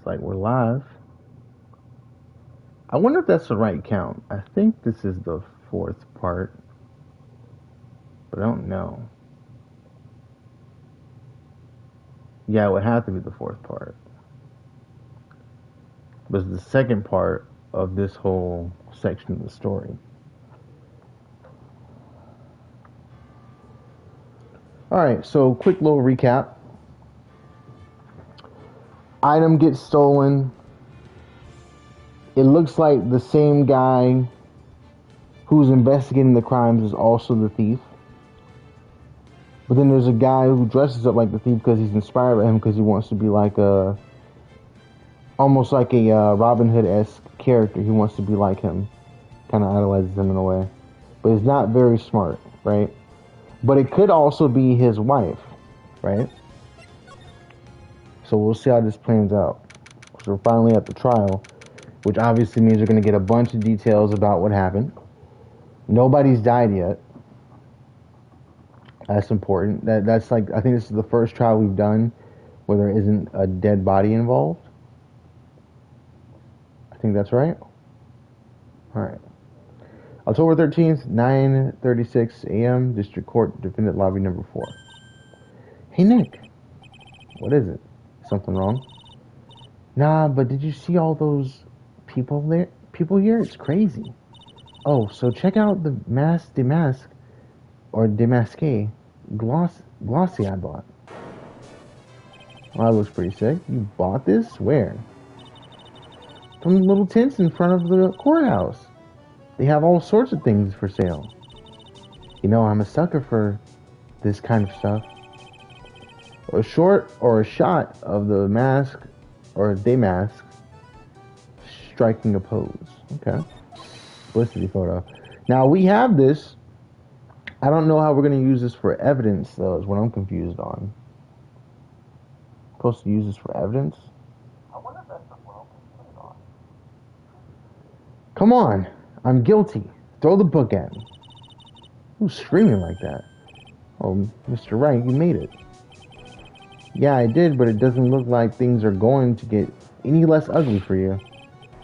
like we're live. I wonder if that's the right count. I think this is the fourth part, but I don't know. Yeah, it would have to be the fourth part. But it's the second part of this whole section of the story. Alright, so quick little recap. Item gets stolen. It looks like the same guy who's investigating the crimes is also the thief. But then there's a guy who dresses up like the thief because he's inspired by him because he wants to be like a, almost like a Robin Hood-esque character. He wants to be like him, kind of idolizes him in a way. But he's not very smart, right? But it could also be his wife, right? So we'll see how this plans out. So we're finally at the trial, which obviously means we're going to get a bunch of details about what happened. Nobody's died yet. That's important. That's like, I think this is the first trial we've done where there isn't a dead body involved. I think that's right. Alright. October 13th, 9:36 a.m., District Court, Defendant Lobby number 4. Hey, Nick. What is it? Something wrong? Nah, but did you see all those people there? People here? It's crazy. Oh, so check out the Damask, or Damaske, glossy I bought. Well, that looks pretty sick. You bought this? Where? From the little tents in front of the courthouse. They have all sorts of things for sale. You know, I'm a sucker for this kind of stuff. A short or a shot of the mask or Damask striking a pose. Okay. Publicity photo. Now we have this. I don't know how we're going to use this for evidence, though, is what I'm confused on. Supposed to use this for evidence? I wonder if that's the world put it on. Come on. I'm guilty. Throw the book at me. Who's screaming like that? Oh, Mr. Wright, you made it. Yeah, I did, but it doesn't look like things are going to get any less ugly for you.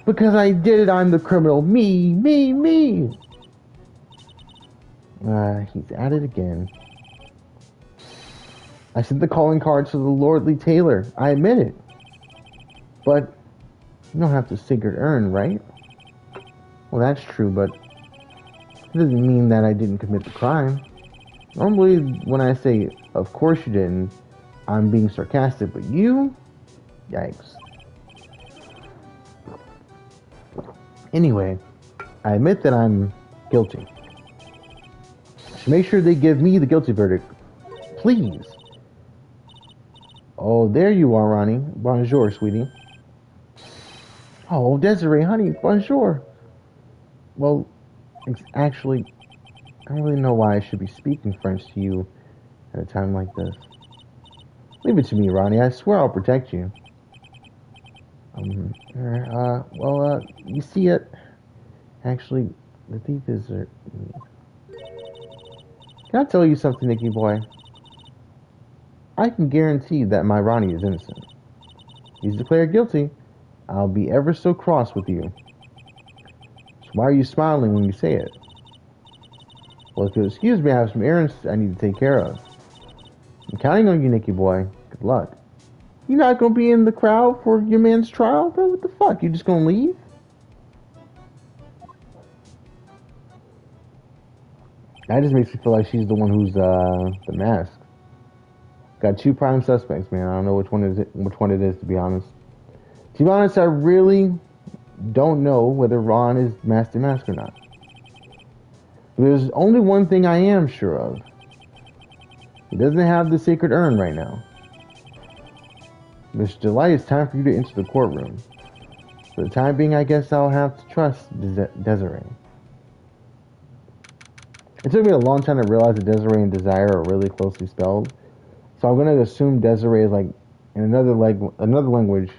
Because I did it, I'm the criminal. Me. He's at it again. I sent the calling card to the lordly tailor. I admit it. But you don't have to secret earn, right? Well, that's true, but it doesn't mean that I didn't commit the crime. Normally, when I say, of course you didn't, I'm being sarcastic, but you? Yikes. Anyway, I admit that I'm guilty. So make sure they give me the guilty verdict. Please. Oh, there you are, Ronnie. Bonjour, sweetie. Oh, Desiree, honey, bonjour. Well, it's actually, I don't really know why I should be speaking French to you at a time like this. Leave it to me, Ronnie. I swear I'll protect you. You see it. Actually, the thief is... Can I tell you something, Nicky boy? I can guarantee that my Ronnie is innocent. He's declared guilty. I'll be ever so cross with you. So why are you smiling when you say it? Well, if you'll excuse me, I have some errands I need to take care of. I'm counting on you, Nicky boy. Good luck. You're not gonna be in the crowd for your man's trial, bro? What the fuck? You just gonna leave? That just makes me feel like she's the one who's the mask. Got two prime suspects, man. I don't know which one it is, to be honest. To be honest, I really don't know whether Ron is Master Mask or not. There's only one thing I am sure of. He doesn't have the sacred urn right now. Mr. Delight, it's time for you to enter the courtroom. For the time being, I guess I'll have to trust Desiree. It took me a long time to realize that Desiree and Desire are really closely spelled. So I'm going to assume Desiree is like, in another language,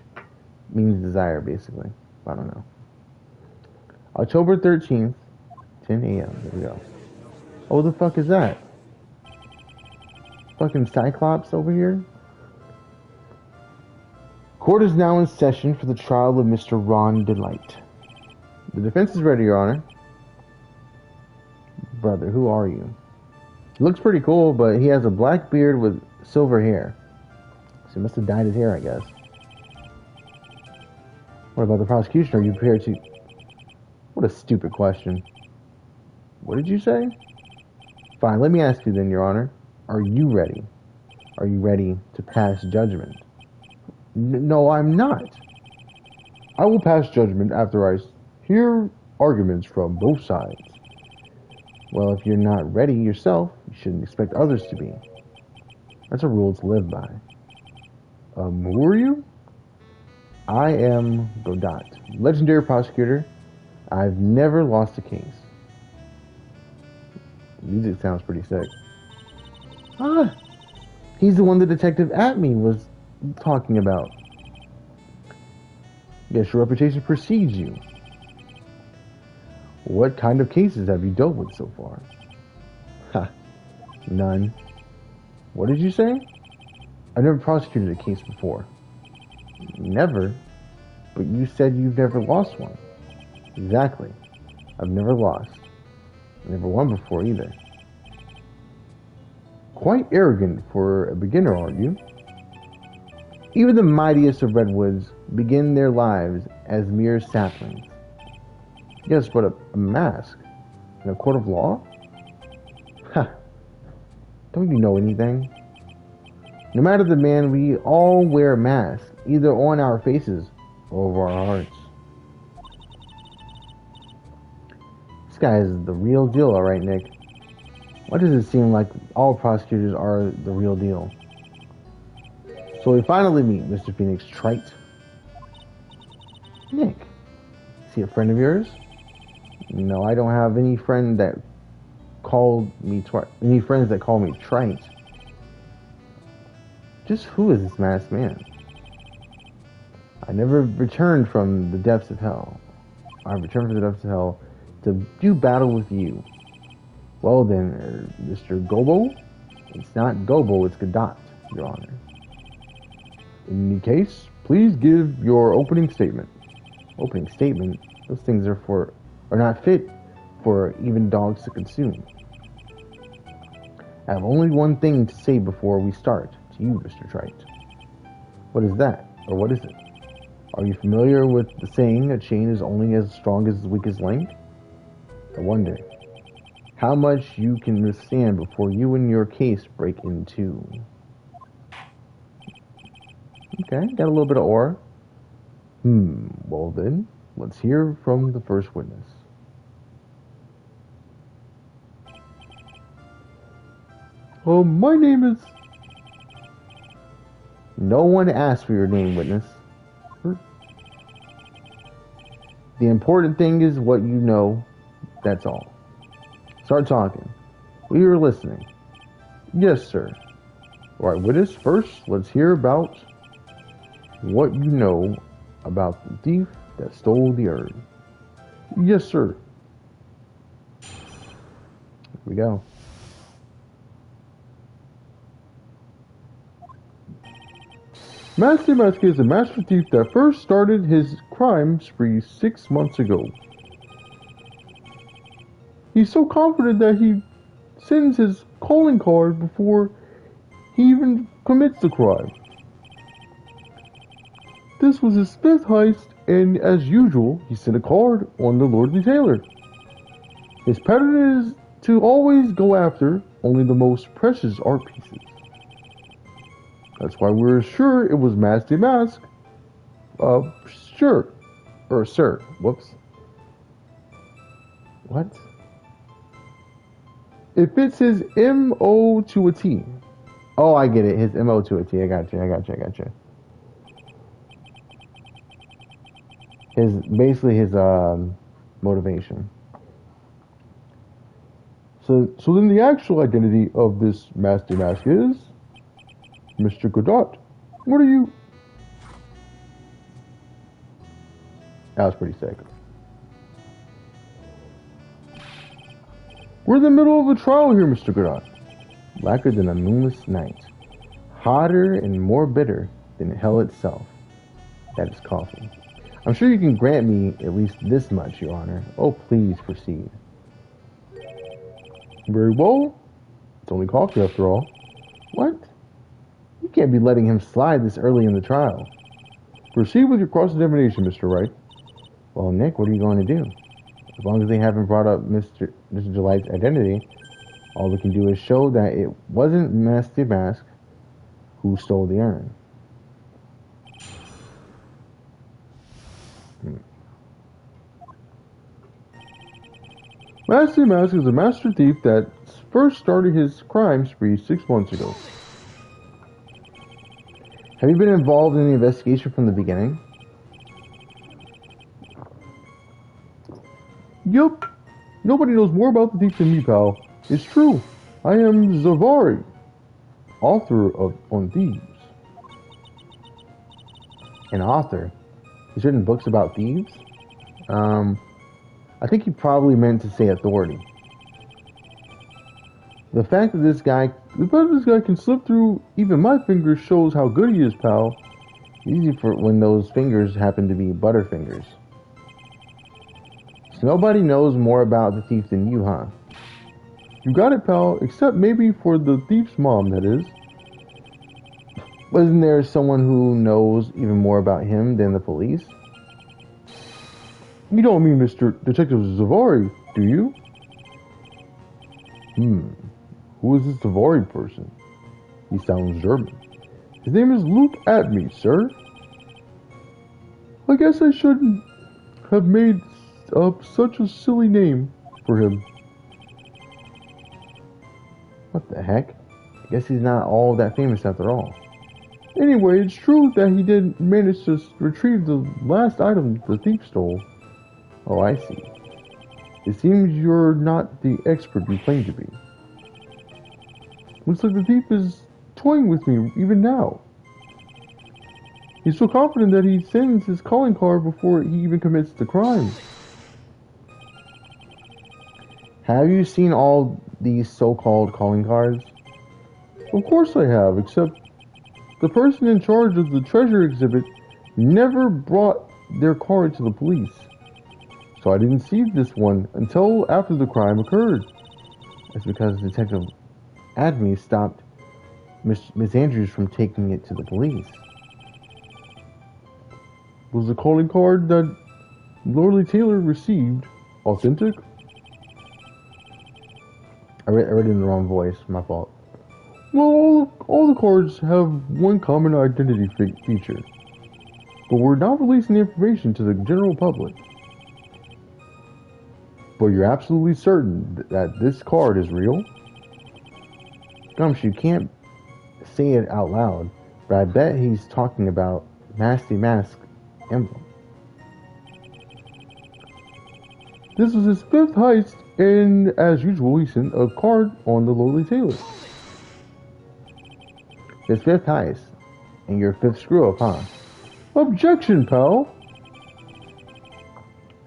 means desire, basically. I don't know. October 13th, 10 a.m. There we go. Oh, what the fuck is that? Fucking Cyclops over here? Court is now in session for the trial of Mr. Ron Delight. The defense is ready, Your Honor. Brother, who are you? He looks pretty cool, but he has a black beard with silver hair. So he must have dyed his hair, I guess. What about the prosecution? Are you prepared to... What a stupid question. What did you say? Fine, let me ask you then, Your Honor. Are you ready? Are you ready to pass judgment? No, I'm not. I will pass judgment after I hear arguments from both sides. Well, if you're not ready yourself, you shouldn't expect others to be. That's a rule to live by. Who are you? I am Godot, legendary prosecutor. I've never lost a case. Music sounds pretty sick. Ah, he's the one the detective at me was talking about. Yes, your reputation precedes you. What kind of cases have you dealt with so far? Ha, none. What did you say? I've never prosecuted a case before. Never? But you said you've never lost one. Exactly. I've never lost. I've never won before either. Quite arrogant for a beginner, aren't you? Even the mightiest of redwoods begin their lives as mere saplings. Yes, but a mask in a court of law? Ha! Don't you know anything? No matter the man, we all wear masks, either on our faces or over our hearts. This guy is the real deal, alright, Nick. Why does it seem like all prosecutors are the real deal? So we finally meet Mr. Phoenix Trite. Nick, is he a friend of yours? No, I don't have any friend that called me any friends that call me Trite. Just who is this masked man? I never returned from the depths of hell. I returned from the depths of hell to do battle with you. Well then, Mr. Gobo? It's not Gobo, it's Godot, Your Honor. In any case, please give your opening statement. Opening statement? Those things are not fit for even dogs to consume. I have only one thing to say before we start to you, Mr. Trite. What is that? Or what is it? Are you familiar with the saying, a chain is only as strong as its weakest link? I wonder how much you can withstand before you and your case break in two. Okay, got a little bit of aura. Well then, let's hear from the first witness. My name is... No one asked for your name, witness. The important thing is what you know, that's all. Start talking. We are listening. Yes, sir. Alright, witness, first, let's hear about what you know about the thief that stole the herb. Yes, sir. Here we go. Master Mask is a master thief that first started his crime spree 6 months ago. He's so confident that he sends his calling card before he even commits the crime. This was his 5th heist, and as usual, he sent a card on the Lordly Tailor. His pattern is to always go after only the most precious art pieces. That's why we're sure it was Master Mask. Sure. Or sir. Whoops. What? It fits his MO to a T. Oh, I get it. His MO to a T. I got you. Basically his motivation. So then the actual identity of this Master Mask is Mr. Godot. What are you? That was pretty sick. We're in the middle of a trial here, Mr. Godot. Blacker than a moonless night. Hotter and more bitter than hell itself. That is coffee. I'm sure you can grant me at least this much, Your Honor. Oh, please proceed. Very well. It's only coffee after all. What? You can't be letting him slide this early in the trial. Proceed with your cross-examination, Mr. Wright. Well, Nick, what are you going to do? As long as they haven't brought up Mr. Delight's identity, all we can do is show that it wasn't Master Mask who stole the urn. Master Mask is a master thief that first started his crime spree 6 months ago. Have you been involved in the investigation from the beginning? Yup. Nobody knows more about the thief than me, pal. It's true. I am Zavari, author of On Thieves. An author? He's written books about thieves? I think he probably meant to say authority. The fact that this guy can slip through even my fingers shows how good he is, pal. Easy for when those fingers happen to be butterfingers. So nobody knows more about the thief than you, huh? You got it, pal, except maybe for the thief's mom, that is. Wasn't there someone who knows even more about him than the police? You don't mean Mr. Detective Zavari, do you? Who is this Zavari person? He sounds German. His name is Luke Atme, sir. I guess I shouldn't have made up such a silly name for him. What the heck? I guess he's not all that famous after all. Anyway, it's true that he did manage to retrieve the last item the thief stole. Oh, I see. It seems you're not the expert you claim to be. Looks like the thief is toying with me even now. He's so confident that he sends his calling card before he even commits the crime. Have you seen all these so-called calling cards? Of course I have, except the person in charge of the treasure exhibit never brought their card to the police. So I didn't see this one until after the crime occurred. That's because Detective Adme stopped Miss Andrews from taking it to the police. Was the calling card that Lorelei Taylor received authentic? I read it in the wrong voice. My fault. Well, all the cards have one common identity feature, but we're not releasing the information to the general public. But you're absolutely certain that this card is real? Gumshoe, you can't say it out loud, but I bet he's talking about Nasty Mask emblem. This was his 5th heist, and as usual, he sent a card on the Lorelei Taylor. His 5th heist, and your 5th screw-up, huh? Objection, pal!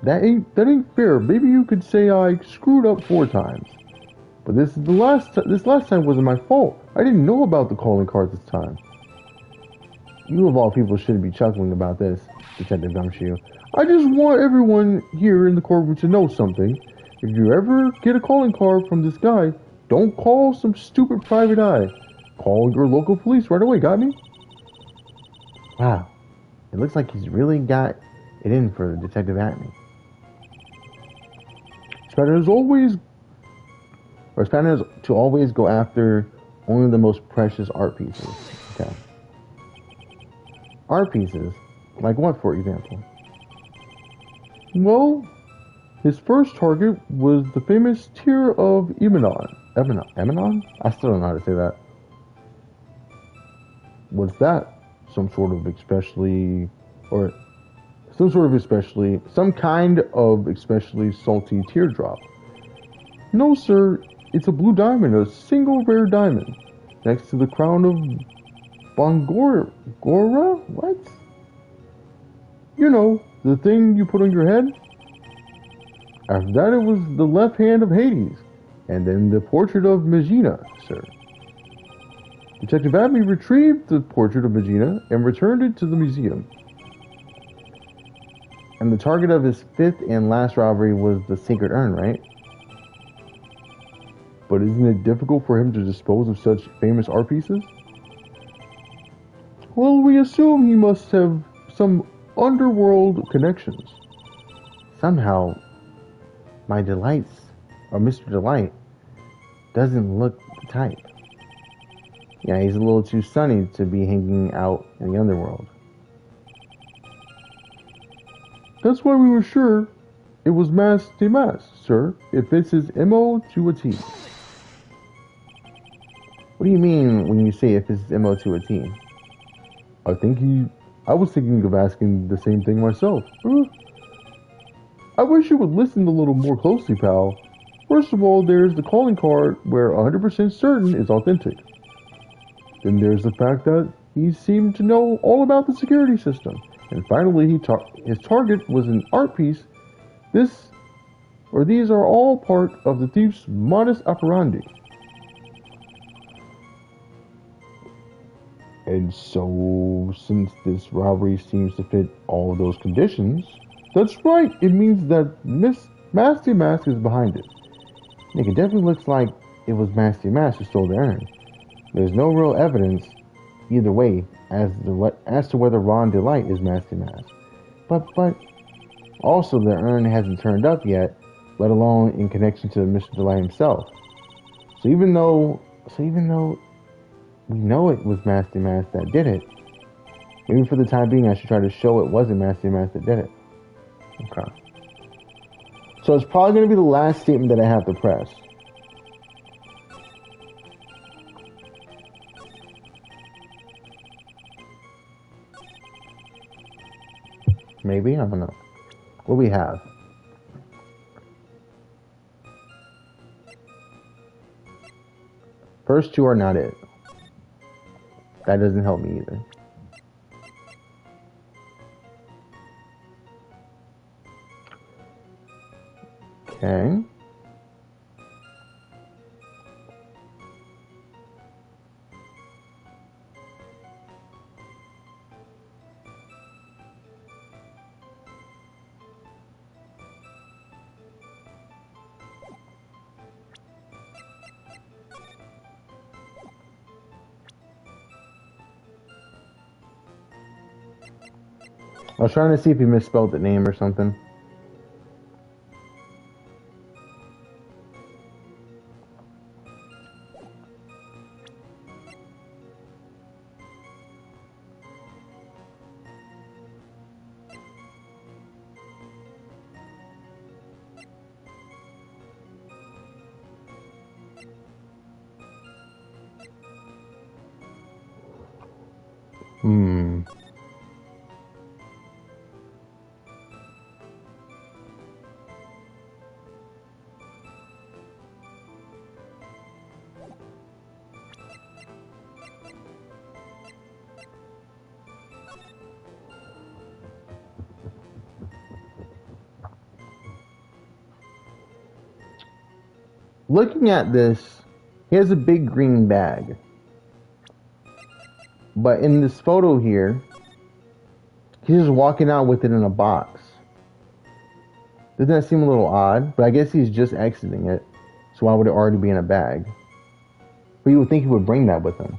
That ain't fair. Maybe you could say I screwed up 4 times. But this last time wasn't my fault. I didn't know about the calling card this time. You of all people shouldn't be chuckling about this, Detective Gumshoe. I just want everyone here in the courtroom to know something. If you ever get a calling card from this guy, don't call some stupid private eye. Call your local police right away, got me? Wow. It looks like he's really got it in for Detective Atney. His pattern is to always go after only the most precious art pieces. Okay. Art pieces? Like what, for example? Well, his first target was the famous Tear of Emanon. Emanon? I still don't know how to say that. What's that? Some kind of especially salty teardrop. No, sir, it's a blue diamond, a single rare diamond, next to the crown of Bongora? What? You know, the thing you put on your head? After that, it was the left hand of Hades, and then the portrait of Megina, sir. Detective Abney retrieved the portrait of Megina and returned it to the museum. And the target of his fifth and last robbery was the sacred urn, right? But isn't it difficult for him to dispose of such famous art pieces? Well, we assume he must have some underworld connections. Somehow, my delights, or Mr. Delight, doesn't look the type. Yeah, he's a little too sunny to be hanging out in the underworld. That's why we were sure it was Mas de Mas, sir. It fits his MO to a T. What do you mean when you say it fits his MO to a T? I think he... I was thinking of asking the same thing myself. I wish you would listen a little more closely, pal. First of all, there's the calling card where 100% certain is authentic. Then there's the fact that he seemed to know all about the security system. And finally, his target was an art piece. These are all part of the thief's modus operandi. And so, since this robbery seems to fit all of those conditions, that's right. It means that Masty Mask is behind it. Nick, it definitely looks like it was Masty Mask who stole the urn. There's no real evidence either way as to whether Ron Delight is Masty Mask. But also the urn hasn't turned up yet, let alone in connection to Mr. Delight himself. So even though we know it was Masty Mask that did it, maybe for the time being I should try to show it wasn't Masty Mask that did it. Okay. So it's probably going to be the last statement that I have to press. Maybe? I don't know. What do we have? First two are not it. That doesn't help me either. Okay. I was trying to see if he misspelled the name or something. Looking at this, he has a big green bag. But in this photo here, he's just walking out with it in a box. Doesn't that seem a little odd? But I guess he's just exiting it. So why would it already be in a bag? But you would think he would bring that with him.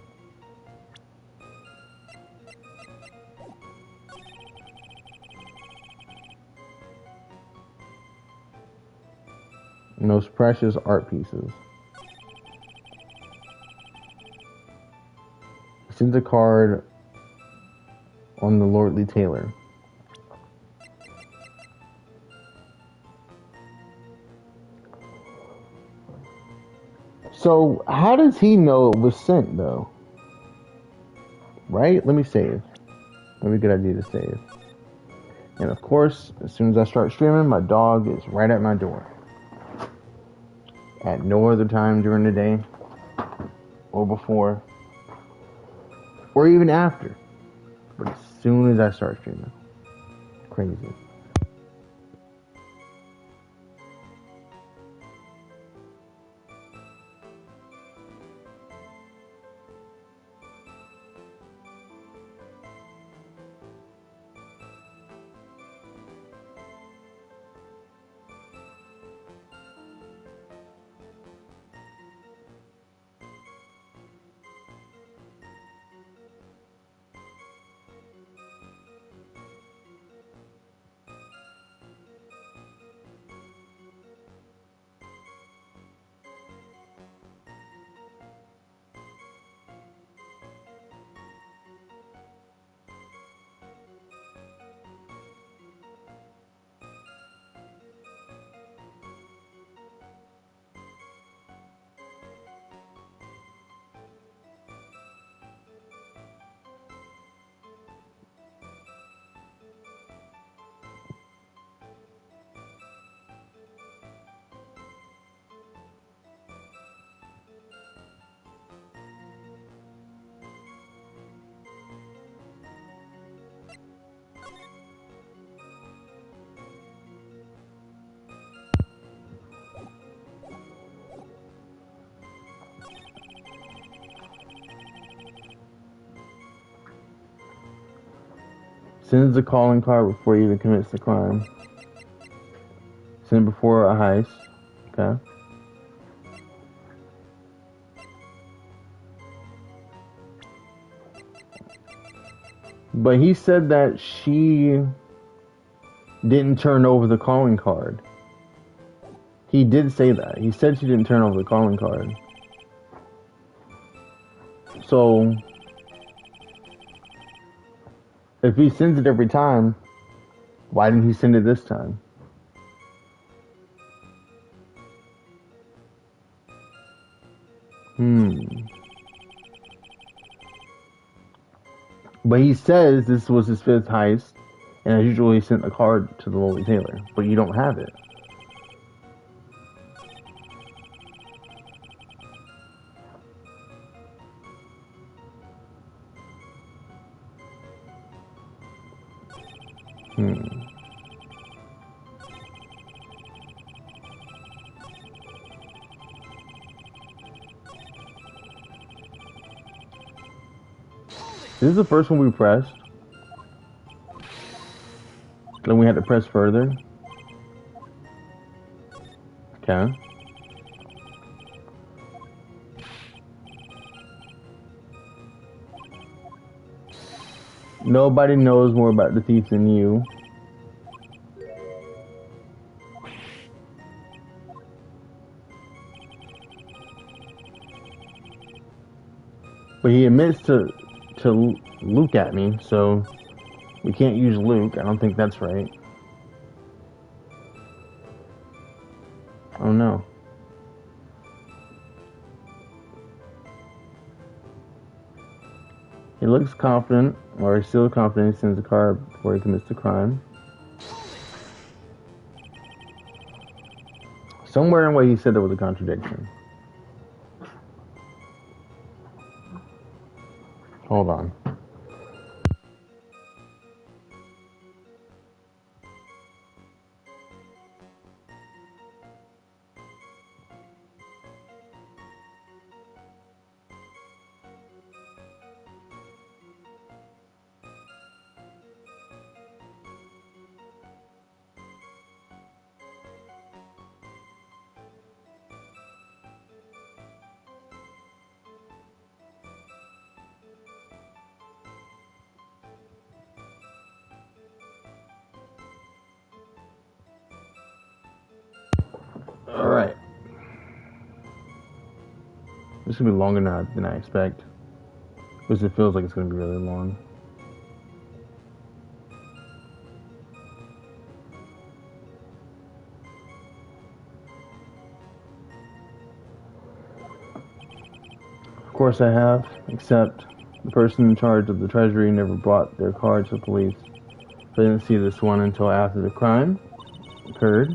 Most precious art pieces. He sends a card on the Lordly Taylor. So how does he know it was sent though? Right? Let me save. That'd be a good idea to save. And of course, as soon as I start streaming, my dog is right at my door. At no other time during the day, or before, or even after. But as soon as I start streaming. Crazy. Sends the calling card before he even commits the crime. Send it before a heist. Okay. But he said that she didn't turn over the calling card. He did say that. He said she didn't turn over the calling card. So, if he sends it every time, why didn't he send it this time? But he says this was his 5th heist, and as usual, he sent a card to the Lowly Taylor. But you don't have it. This is the first one we pressed. Then we had to press further. Okay. Nobody knows more about the thief than you. But he admits to Luke at me, so we can't use Luke. I don't think that's right. Oh no. He looks confident, or he's still confident. He sends a card before he commits the crime. Somewhere in what he said there was a contradiction. Hold on. Alright. This is going to be longer than I expect. Because it feels like it's going to be really long. Of course I have, except the person in charge of the treasury never brought their card to the police. So I didn't see this one until after the crime occurred.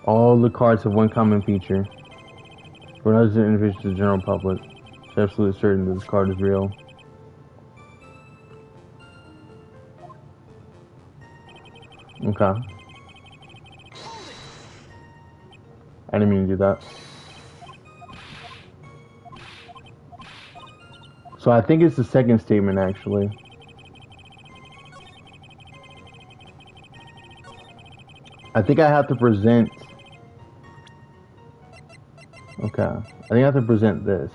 All the cards have one common feature. For us to introduce to the general public, it's absolutely certain that this card is real. Okay. I didn't mean to do that. So I think it's the second statement, actually. I think I have to present... Okay. I think I have to present this.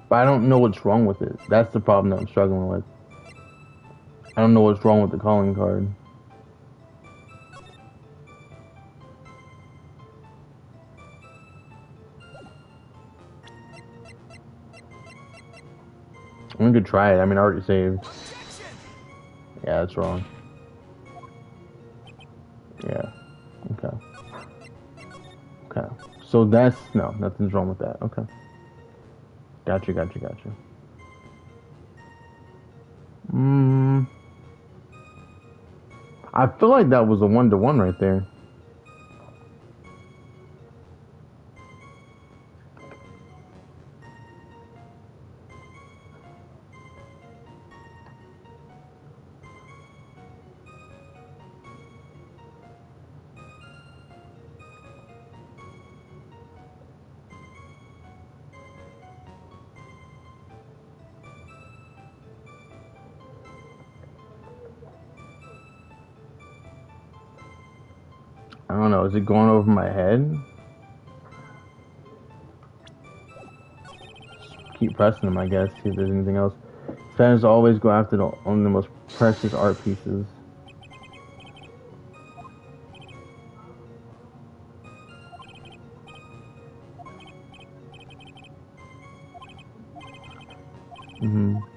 But I don't know what's wrong with it. That's the problem that I'm struggling with. I don't know what's wrong with the calling card. We could try it. I mean, I already saved. Yeah, that's wrong. Yeah. Okay. Okay. So that's... No, nothing's wrong with that. Okay. Gotcha. I feel like that was a 1-to-1 right there. don't know. Is it going over my head? Keep pressing them, I guess. See if there's anything else. Fans always go after only the most precious art pieces.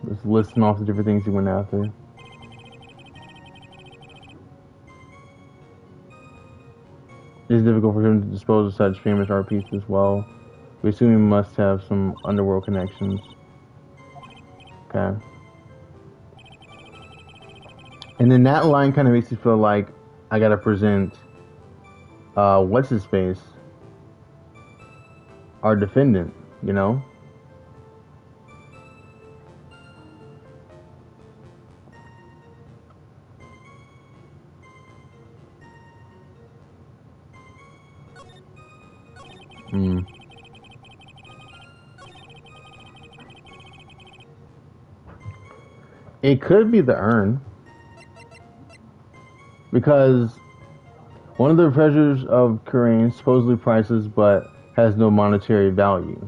Just listing off the different things he went after. It's difficult for him to dispose of such famous art pieces as well. We assume he must have some underworld connections. Okay. And then that line kind of makes me feel like I gotta present, what's his face? Our defendant, you know? It could be the urn. Because one of the treasures of Kurain supposedly priceless but has no monetary value.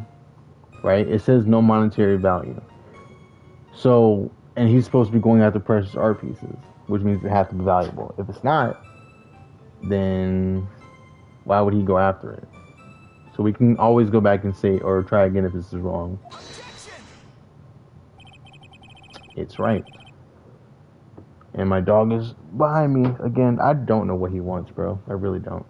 Right? It says no monetary value. So, and he's supposed to be going after precious art pieces, which means it has to be valuable. If it's not, then why would he go after it? So we can always go back and say, or try again if this is wrong. It's right. And my dog is behind me again. I don't know what he wants, bro. I really don't.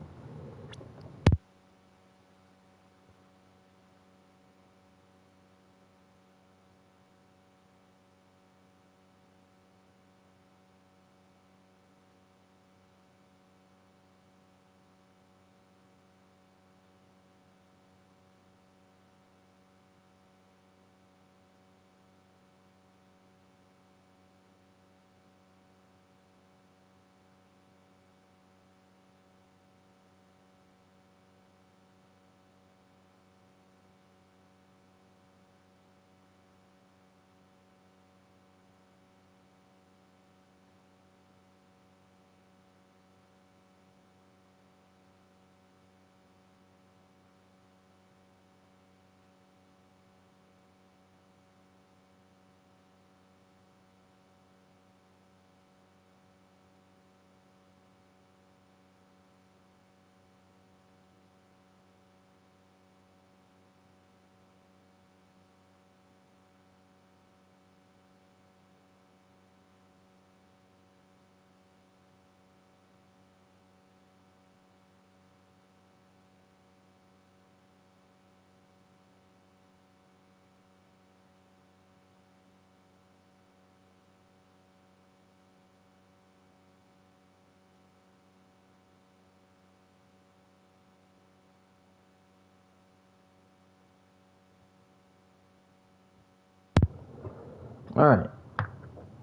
Alright.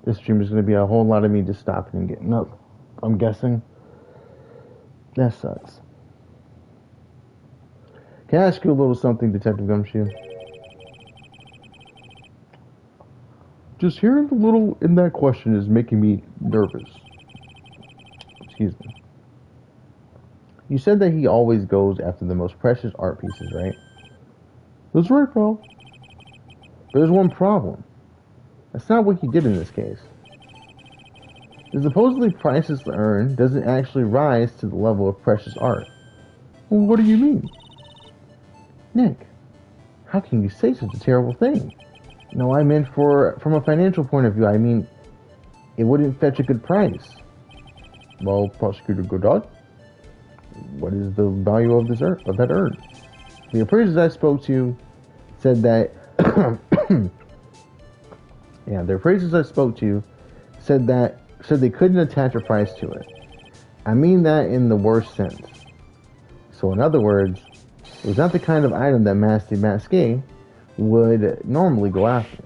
This stream is going to be a whole lot of me just stopping and getting up. I'm guessing. That sucks. Can I ask you a little something, Detective Gumshoe? Just hearing the little in that question is making me nervous. Excuse me. You said that he always goes after the most precious art pieces, right? That's right, bro. But there's one problem. That's not what he did in this case. The supposedly priceless urn doesn't actually rise to the level of precious art. Well, what do you mean? Nick, how can you say such a terrible thing? No, I meant from a financial point of view, I mean, it wouldn't fetch a good price. Well, Prosecutor Godot, what is the value of that urn? The appraisers I spoke to said that yeah, the appraisers I spoke to said they couldn't attach a price to it. I mean that in the worst sense. So in other words, it was not the kind of item that Master Masqué would normally go after.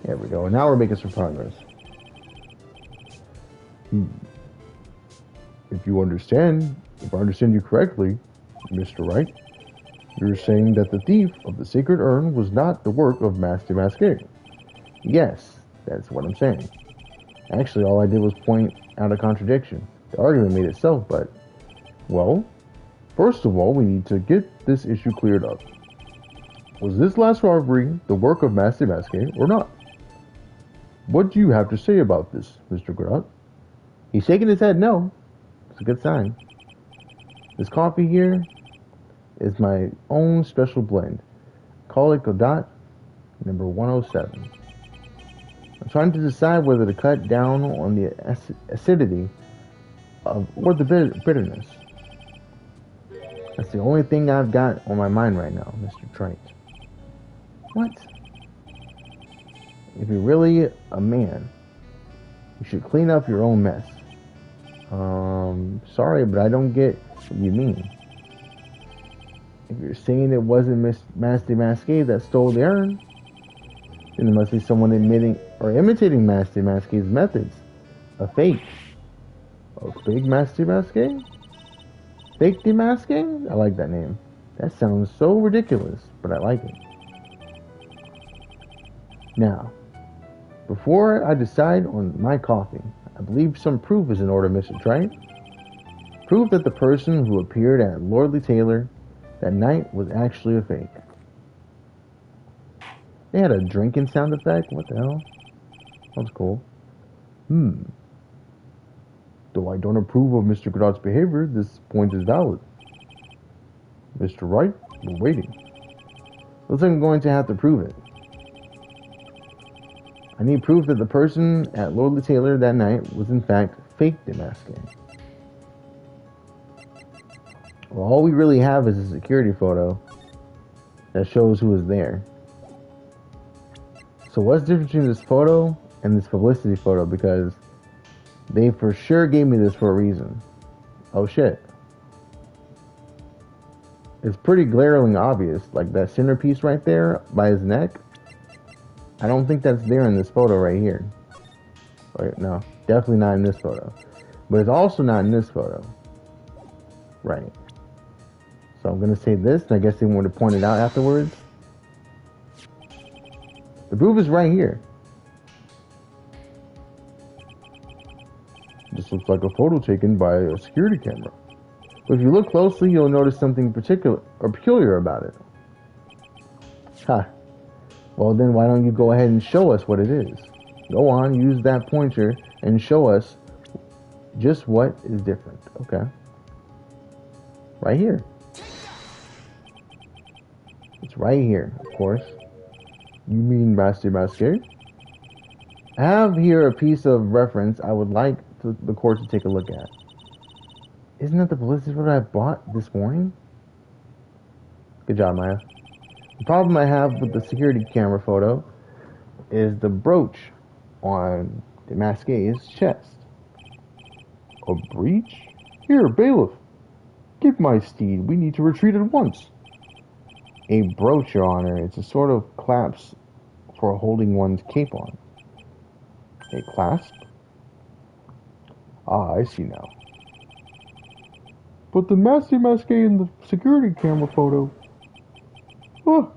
There we go. And now we're making some progress. If I understand you correctly, Mr. Wright, you're saying that the thief of the sacred urn was not the work of Master Masqué. Yes, that's what I'm saying. Actually, all I did was point out a contradiction. The argument made itself, but, well, first of all, we need to get this issue cleared up. Was this last robbery the work of Master Masqué or not? What do you have to say about this, Mr. Grot? He's shaking his head no. It's a good sign. This coffee here is my own special blend. Call it Godot number 107. I'm trying to decide whether to cut down on the acidity or the bitterness. That's the only thing I've got on my mind right now, Mr. Trite. What? If you're really a man, you should clean up your own mess. Sorry, but I don't get what you mean. If you're saying it wasn't Master Masqué that stole the urn, then there must be someone admitting or imitating Master Masqué's methods. A fake. A fake Master Masqué? Fake Demasqué? I like that name. That sounds so ridiculous, but I like it. Now, before I decide on my coffee, I believe some proof is in order, Mr. Trite. Proof that the person who appeared at Lordly Taylor that night was actually a fake. They had a drinking sound effect? What the hell? That was cool. Though I don't approve of Mr. Godot's behavior, this point is valid. Mr. Wright, we're waiting. Looks like I'm going to have to prove it. I need proof that the person at Lordly Taylor that night was in fact fake Demasqué. Well, all we really have is a security photo that shows who was there. So what's the difference between this photo and this publicity photo? Because they for sure gave me this for a reason. Oh shit. It's pretty glaringly obvious. Like that centerpiece right there by his neck. I don't think that's there in this photo right here. Wait, no, definitely not in this photo. But it's also not in this photo. Right. So I'm going to say this, and I guess they want to point it out afterwards. The proof is right here. This looks like a photo taken by a security camera. But if you look closely, you'll notice something particular or peculiar about it. Ha. Well, then why don't you go ahead and show us what it is? Go on, use that pointer and show us just what is different. Okay. Right here. It's right here, of course. You mean Master Masqué? I have here a piece of reference I would like the court to take a look at. Isn't that the publicity photo I bought this morning? Good job, Maya. The problem I have with the security camera photo is the brooch on Demasqué's chest. A breach? Here, bailiff. Give my steed. We need to retreat at once. A brooch, Your Honor. It's a sort of clasp for holding one's cape on. A clasp? Ah, I see now. But the Master Masqué in the security camera photo... Oh,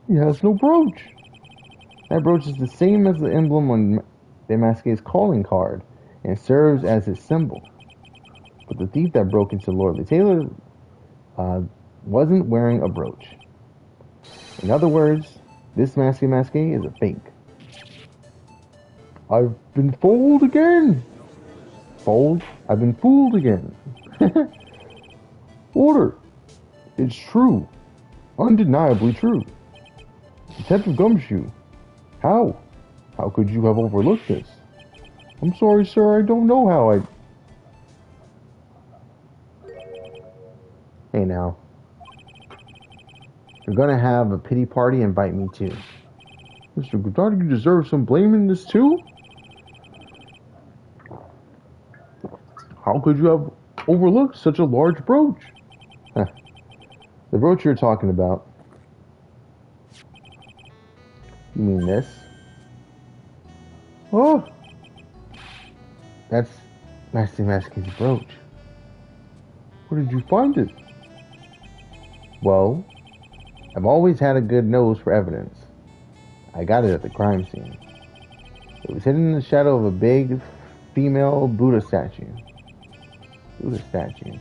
he has no brooch. That brooch is the same as the emblem on Demasqué's calling card and serves as his symbol. But the thief that broke into Lordly Taylor wasn't wearing a brooch. In other words, this Master Masqué is a fake. I've been fooled again. Fooled? I've been fooled again. Order. It's true. Undeniably true. Detective Gumshoe. How? How could you have overlooked this? I'm sorry, sir. I don't know how I... Hey, now. You're gonna have a pity party, invite me too. Mr. Godot, you deserve some blame in this too? How could you have overlooked such a large brooch? Huh. The brooch you're talking about. You mean this? Oh! That's Master Masqué's brooch. Where did you find it? Well, I've always had a good nose for evidence. I got it at the crime scene. It was hidden in the shadow of a big female Buddha statue. Who's the statue?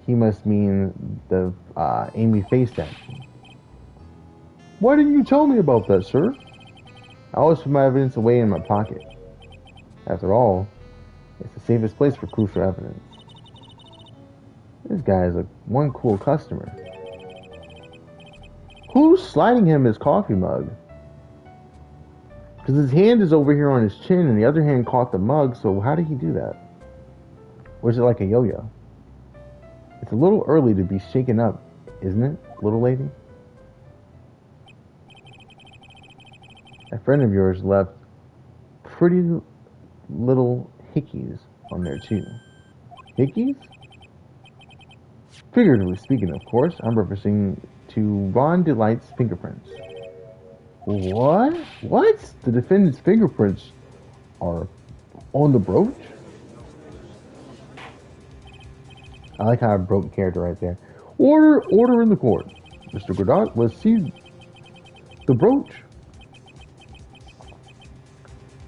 He must mean the Amy Face statue. Why didn't you tell me about that, sir? I always put my evidence away in my pocket. After all, it's the safest place for crucial evidence. This guy is one cool customer. Who's sliding him his coffee mug? Because his hand is over here on his chin and the other hand caught the mug, so how did he do that? Or is it like a yo-yo? It's a little early to be shaken up, isn't it, little lady? A friend of yours left pretty little hickeys on there too. Hickeys? Figuratively speaking, of course, I'm referencing to Ron Delight's fingerprints. What? What? The defendant's fingerprints are on the brooch? I like how I broke character right there. Order in the court. Mr. Godot, let's see the brooch.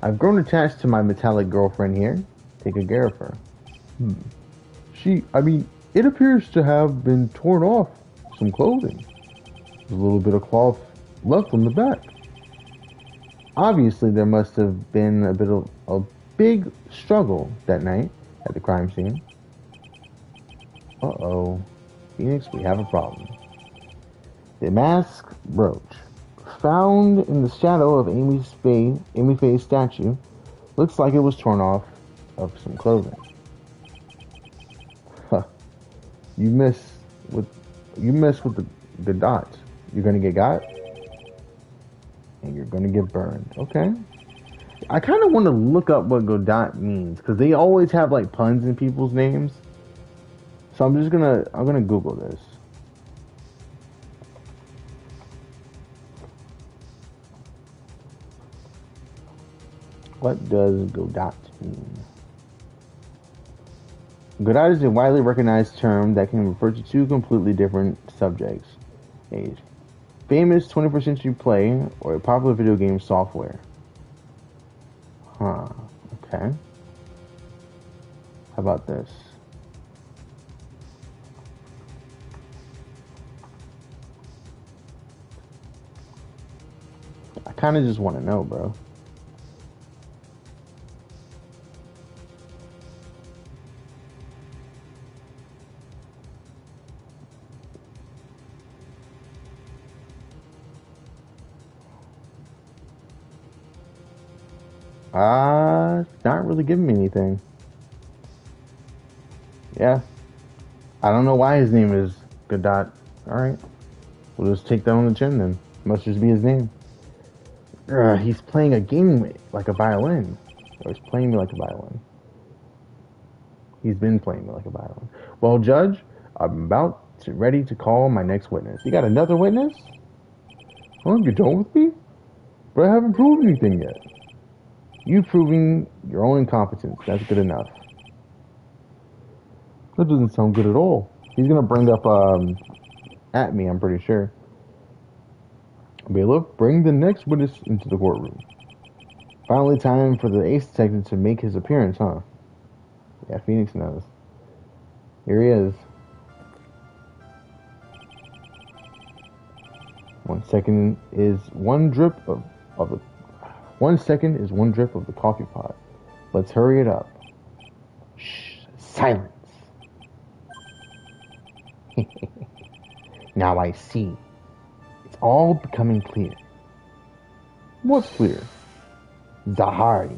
I've grown attached to my metallic girlfriend here. Take a care of her. It appears to have been torn off some clothing. There's a little bit of cloth left on the back. Obviously, there must have been a big struggle that night at the crime scene. Uh-oh. Phoenix, we have a problem. The mask brooch, found in the shadow of Amy Faye's statue, looks like it was torn off of some clothing. Huh. You mess with the dots, you're gonna get got, and you're gonna get burned. Okay. I kind of want to look up what Godot means because they always have like puns in people's names. So I'm gonna Google this. What does Godot mean? Godot is a widely recognized term that can refer to two completely different subjects: a famous 21st century play or a popular video game software. Huh. Okay. How about this? I kind of just want to know, bro. It's not really giving me anything. Yeah. I don't know why his name is Godot. Alright. We'll just take that on the chin then. Must just be his name. He's playing a game like a violin. Or he's playing me like a violin. He's been playing me like a violin. Well, Judge, I'm ready to call my next witness. You got another witness? Huh? You done with me? But I haven't proved anything yet. You proving your own incompetence. That's good enough. That doesn't sound good at all. He's gonna bring up at me, I'm pretty sure. Bailiff, bring the next witness into the courtroom. Finally time for the ace detective to make his appearance, huh? Yeah, Phoenix knows. Here he is. 1 second is one drip of the 1 second is one drip of the coffee pot. Let's hurry it up. Shh, silence. Now I see. It's all becoming clear. What's clear? Zavari.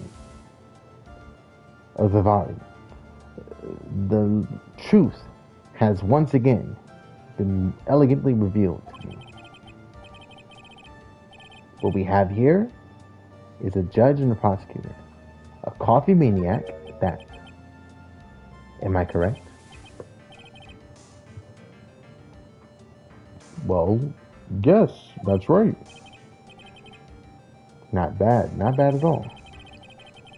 The truth has once again been elegantly revealed to me. What we have here is a judge and a prosecutor. A coffee maniac at that. Am I correct? Well, yes, that's right. Not bad. Not bad at all.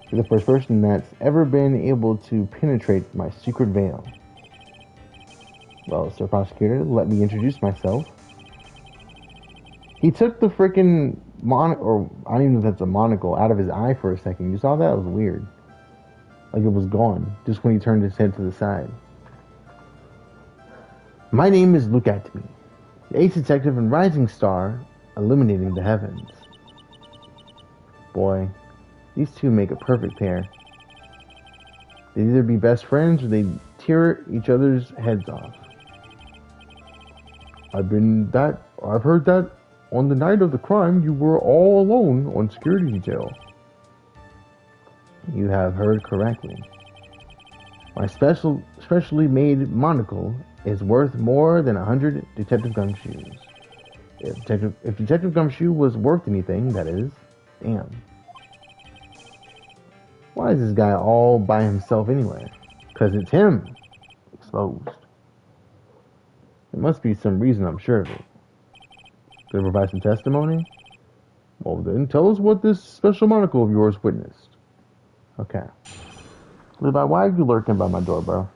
You're the first person that's ever been able to penetrate my secret veil. Well, Sir Prosecutor, let me introduce myself. He took the freaking or I don't even know if that's a monocle, out of his eye for a second. You saw that? It was weird. like it was gone, just when he turned his head to the side. My name is Look At Me, the ace detective and rising star illuminating the heavens. Boy, these two make a perfect pair. They'd either be best friends or they'd tear each other's heads off. I've heard that on the night of the crime you were all alone on security detail. You have heard correctly. My specially made monocle is worth more than 100 Detective Gumshoes. If Detective Gumshoe was worth anything, that is. Damn. Why is this guy all by himself anyway? Because it's him. Exposed. There must be some reason, I'm sure of it. Could I provide some testimony? Well then, tell us what this special monocle of yours witnessed. Okay. Levi, why are you lurking by my door, bro?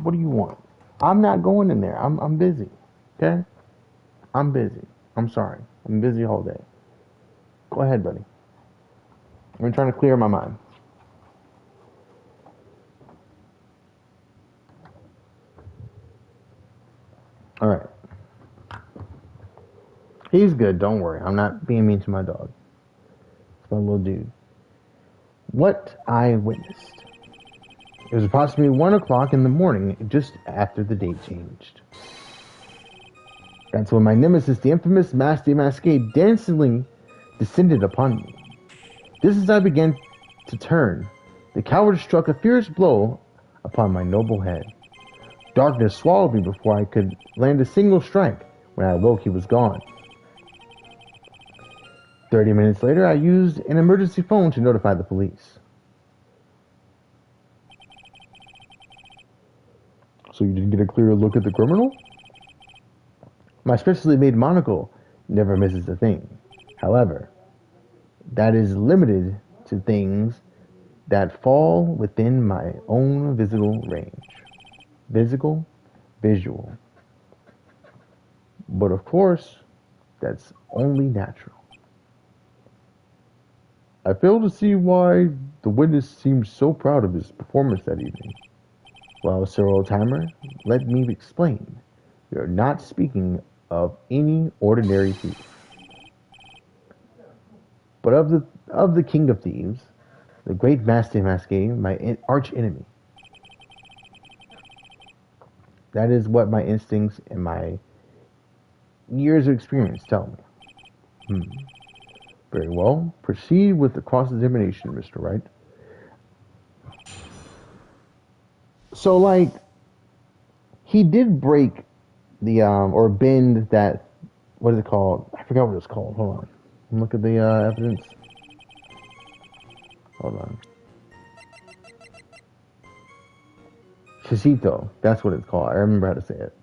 What do you want? I'm not going in there. I'm busy. Okay? I'm busy. I'm sorry. I'm busy all day. Go ahead, buddy. I'm trying to clear my mind. Alright. He's good, don't worry. I'm not being mean to my dog. It's my little dude. What I witnessed. It was approximately 1 o'clock in the morning, just after the date changed. That's when my nemesis, the infamous Master Masquerade, dancingly descended upon me. Just as I began to turn, the coward struck a fierce blow upon my noble head. Darkness swallowed me before I could land a single strike. When I awoke, he was gone. 30 minutes later, I used an emergency phone to notify the police. So you didn't get a clear look at the criminal? My specially made monocle never misses a thing. However, that is limited to things that fall within my own visual range. Visual. But of course, that's only natural. I fail to see why the witness seemed so proud of his performance that evening. Well, Sir Oldtimer, let me explain. We are not speaking of any ordinary thief, but of the King of Thieves, the great Master Masquerade, my arch enemy. That is what my instincts and my years of experience tell me. Very well. Proceed with the cross-examination, Mr. Wright. So, like, he did break the, or bend that, what is it called? I forgot what it's called. Hold on. Look at the evidence. Hold on. Chicito. That's what it's called. I remember how to say it.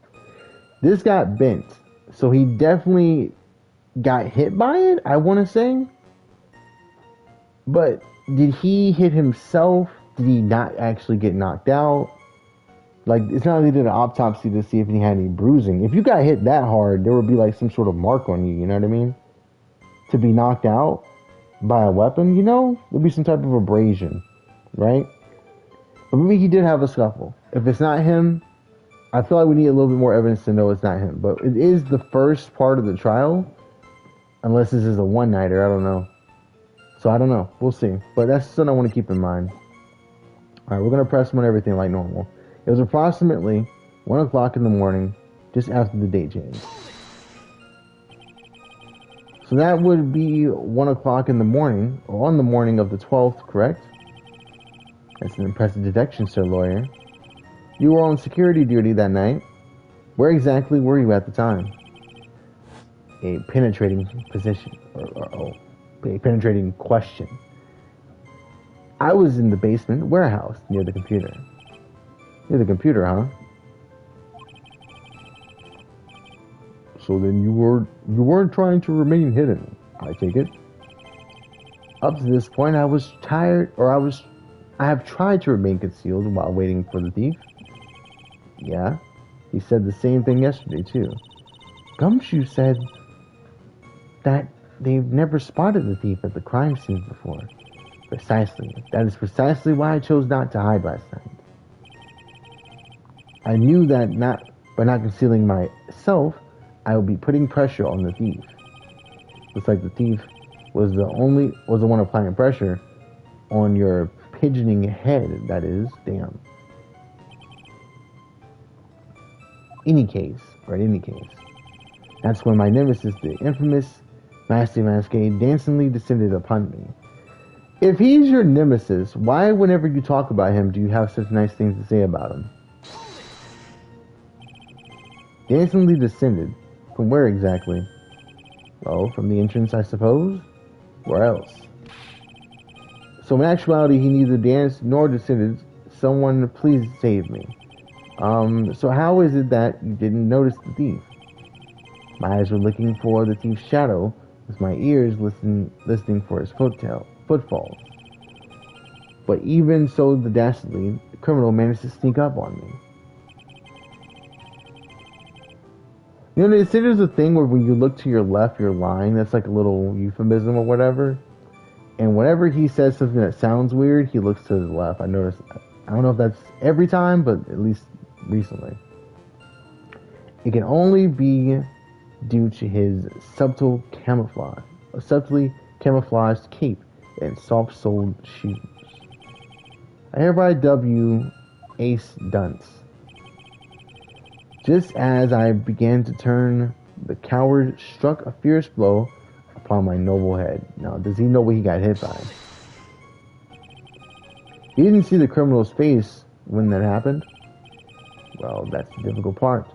This got bent. So he definitely got hit by it, I want to say. But did he hit himself? Did he not actually get knocked out? Like, it's not like they did an autopsy to see if he had any bruising. If you got hit that hard, there would be like some sort of mark on you, you know what I mean? To be knocked out by a weapon, you know? There'd be some type of abrasion, right? But maybe he did have a scuffle. If it's not him, I feel like we need a little bit more evidence to know it's not him. But it is the first part of the trial. Unless this is a one-nighter, I don't know. So I don't know. We'll see. But that's something I want to keep in mind. Alright, we're going to press him on everything like normal. It was approximately 1 o'clock in the morning, just after the date change. So that would be 1 o'clock in the morning, or on the morning of the 12th, correct? That's an impressive deduction, sir lawyer. You were on security duty that night. Where exactly were you at the time? A penetrating position, a penetrating question. I was in the basement warehouse near the computer. Near the computer, huh? So then you weren't trying to remain hidden, I take it. Up to this point, I have tried to remain concealed while waiting for the thief. Yeah, he said the same thing yesterday too. Gumshoe said that they've never spotted the thief at the crime scene before. Precisely. That is precisely why I chose not to hide last night. I knew that by not concealing myself, I would be putting pressure on the thief. Looks like the thief was the one applying pressure on your pigeoning head, that is. Damn. In any case, that's when my nemesis, the infamous Master Masquerade, dancingly descended upon me. If he's your nemesis, why whenever you talk about him do you have such nice things to say about him? Dancingly descended? From where exactly? Well, from the entrance, I suppose? Where else? So in actuality, he neither danced nor descended. Someone please save me. So how is it that you didn't notice the thief? My eyes were looking for the thief's shadow, with my ears listening for his footfalls. But even so, the dastardly criminal managed to sneak up on me. You know, they say there's a thing where when you look to your left, you're lying. That's like a little euphemism or whatever. And whenever he says something that sounds weird, he looks to his left. I noticed. I don't know if that's every time, but at least recently. It can only be due to his subtly camouflaged cape and soft-soled shoes. I hereby dub you Ace Dunce. Just as I began to turn, the coward struck a fierce blow upon my noble head. Now, does he know what he got hit by? He didn't see the criminal's face when that happened. Well, that's the difficult part.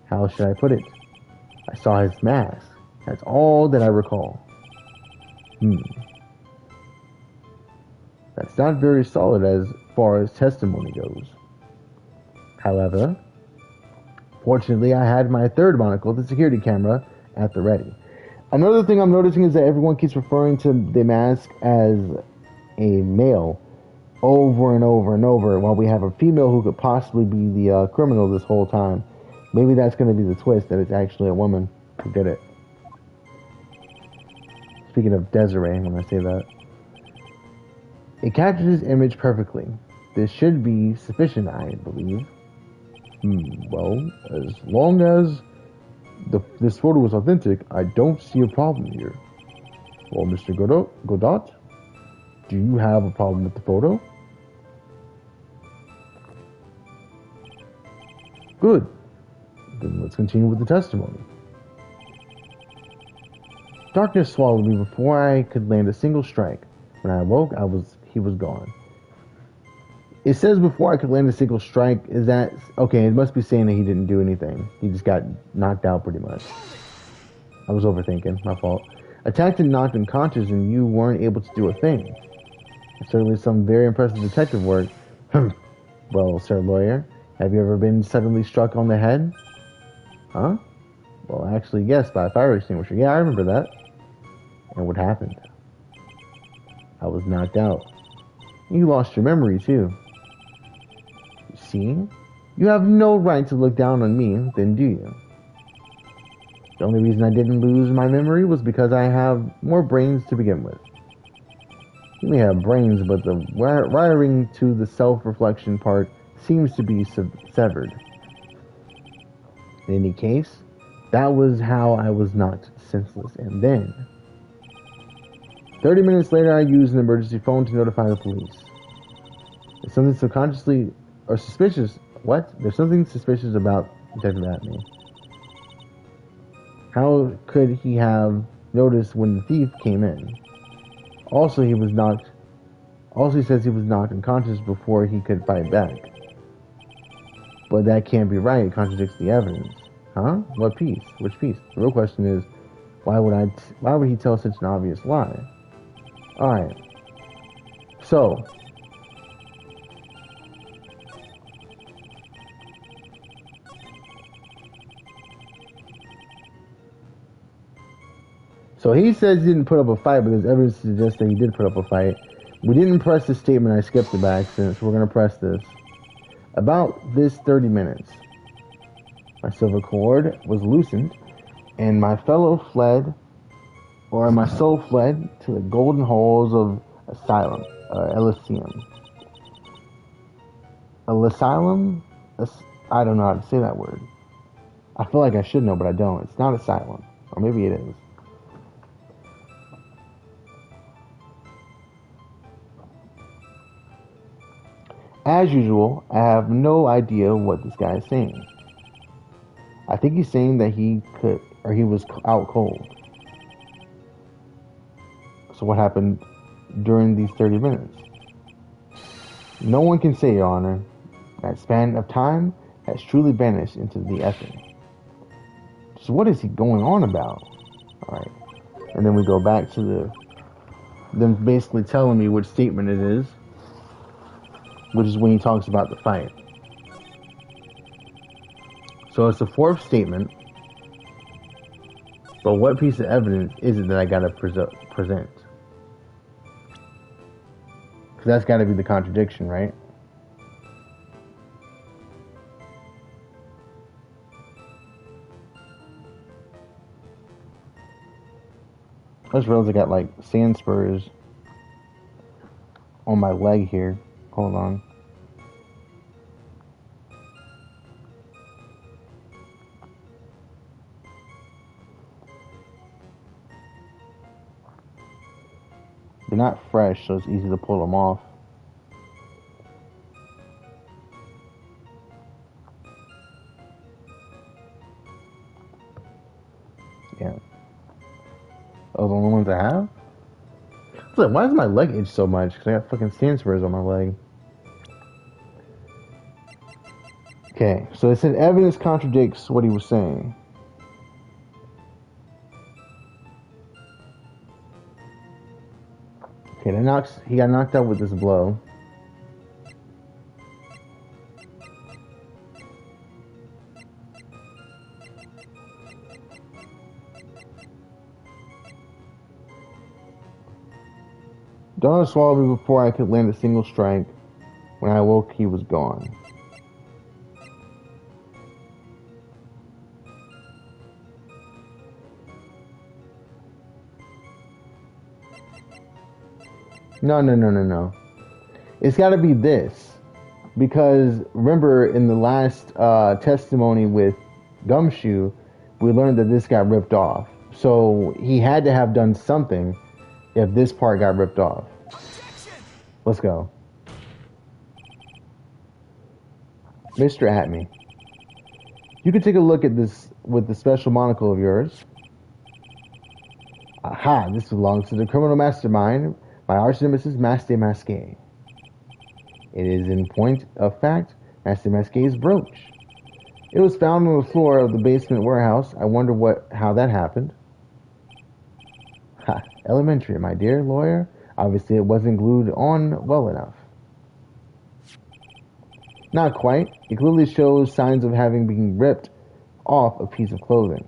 How should I put it? I saw his mask. That's all that I recall. That's not very solid as far as testimony goes. However, fortunately, I had my third monocle, the security camera, at the ready. Another thing I'm noticing is that everyone keeps referring to the mask as a male over and over and over, while we have a female who could possibly be the criminal this whole time. Maybe that's going to be the twist, that it's actually a woman who did it. Speaking of Desiree, when I say that. It captures his image perfectly. This should be sufficient, I believe. Well, as long as this photo is authentic, I don't see a problem here. Well, Mr. Godot, do you have a problem with the photo? Good. Then let's continue with the testimony. Darkness swallowed me before I could land a single strike. When I awoke, he was gone. It says before I could land a single strike. Is that okay? It must be saying that he didn't do anything. He just got knocked out pretty much. I was overthinking. My fault. Attacked and knocked unconscious, and you weren't able to do a thing. Certainly some very impressive detective work. Well, sir lawyer, have you ever been suddenly struck on the head? Huh? Well, actually, yes, by a fire extinguisher. Yeah, I remember that. And what happened? I was knocked out. You lost your memory, too. You see? You have no right to look down on me, then do you? The only reason I didn't lose my memory was because I have more brains to begin with. You may have brains, but the wiring to the self-reflection part seems to be severed. In any case, that was how I was knocked senseless. And then, 30 minutes later, I used an emergency phone to notify the police. There's something subconsciously or suspicious. What? There's something suspicious about Detective Atney. How could he have noticed when the thief came in? Also, he says he was knocked unconscious before he could fight back. But that can't be right. It contradicts the evidence. Huh? What piece? Which piece? The real question is, why would he tell such an obvious lie? Alright. So he says he didn't put up a fight, but there's evidence to suggest that he did put up a fight. We didn't press this statement. I skipped it by accident, so we're going to press this. About this 30 minutes, my silver cord was loosened, and my soul fled to the golden halls of Elysium. Asylum? I don't know how to say that word. I feel like I should know, but I don't. It's not asylum. Or maybe it is. As usual, I have no idea what this guy is saying. I think he's saying that he was out cold. So what happened during these 30 minutes? No one can say, Your Honor. That span of time has truly vanished into the ether. So what is he going on about? Alright. And then we go back to them basically telling me which statement it is, which is when he talks about the fight. So it's the fourth statement, but what piece of evidence is it that I gotta present? Because that's gotta be the contradiction, right? I just realized I got like sand spurs on my leg here. Hold on. They're not fresh, so it's easy to pull them off. Yeah. Those are the only ones I have? Look, why does my leg itch so much? Because I got fucking sand spurs on my leg. Okay, so it said evidence contradicts what he was saying. Okay, he got knocked out with this blow. Donna swallowed me before I could land a single strike. When I awoke, he was gone. No. It's got to be this. Because remember, in the last testimony with Gumshoe, we learned that this got ripped off. So he had to have done something if this part got ripped off. Let's go. Mr. Atme, you can take a look at this with the special monocle of yours. Aha, this belongs to the criminal mastermind, my arch nemesis, Master Masqué. It is, in point of fact, Master Masqué's brooch. It was found on the floor of the basement warehouse. I wonder how that happened. Ha, elementary, my dear lawyer. Obviously, it wasn't glued on well enough. Not quite. It clearly shows signs of having been ripped off a piece of clothing.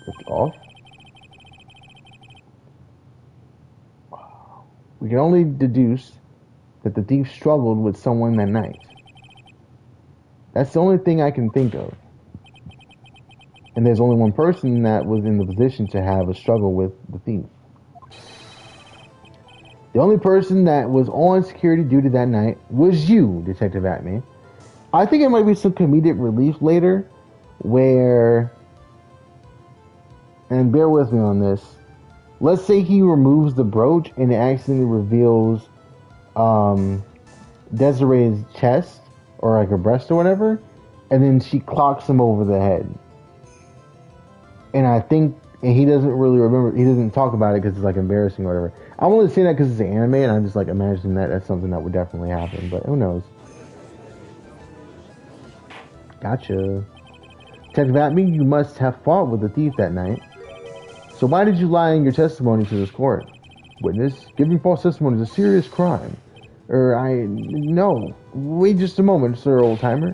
Ripped off? We can only deduce that the thief struggled with someone that night. That's the only thing I can think of. And there's only one person that was in the position to have a struggle with the thief. The only person that was on security duty that night was you, Detective Atme. I think it might be some comedic relief later where, and bear with me on this, let's say he removes the brooch and it accidentally reveals Desiree's chest or like her breast or whatever, and then she clocks him over the head. And I think, and he doesn't really remember, he doesn't talk about it because it's like embarrassing or whatever. I'm only saying that because it's an anime and I'm just like imagining that that's something that would definitely happen, but who knows. Gotcha. Detective Atme, you must have fought with the thief that night. So why did you lie in your testimony to this court? Witness, giving false testimony is a serious crime. No. Wait just a moment, sir, old-timer.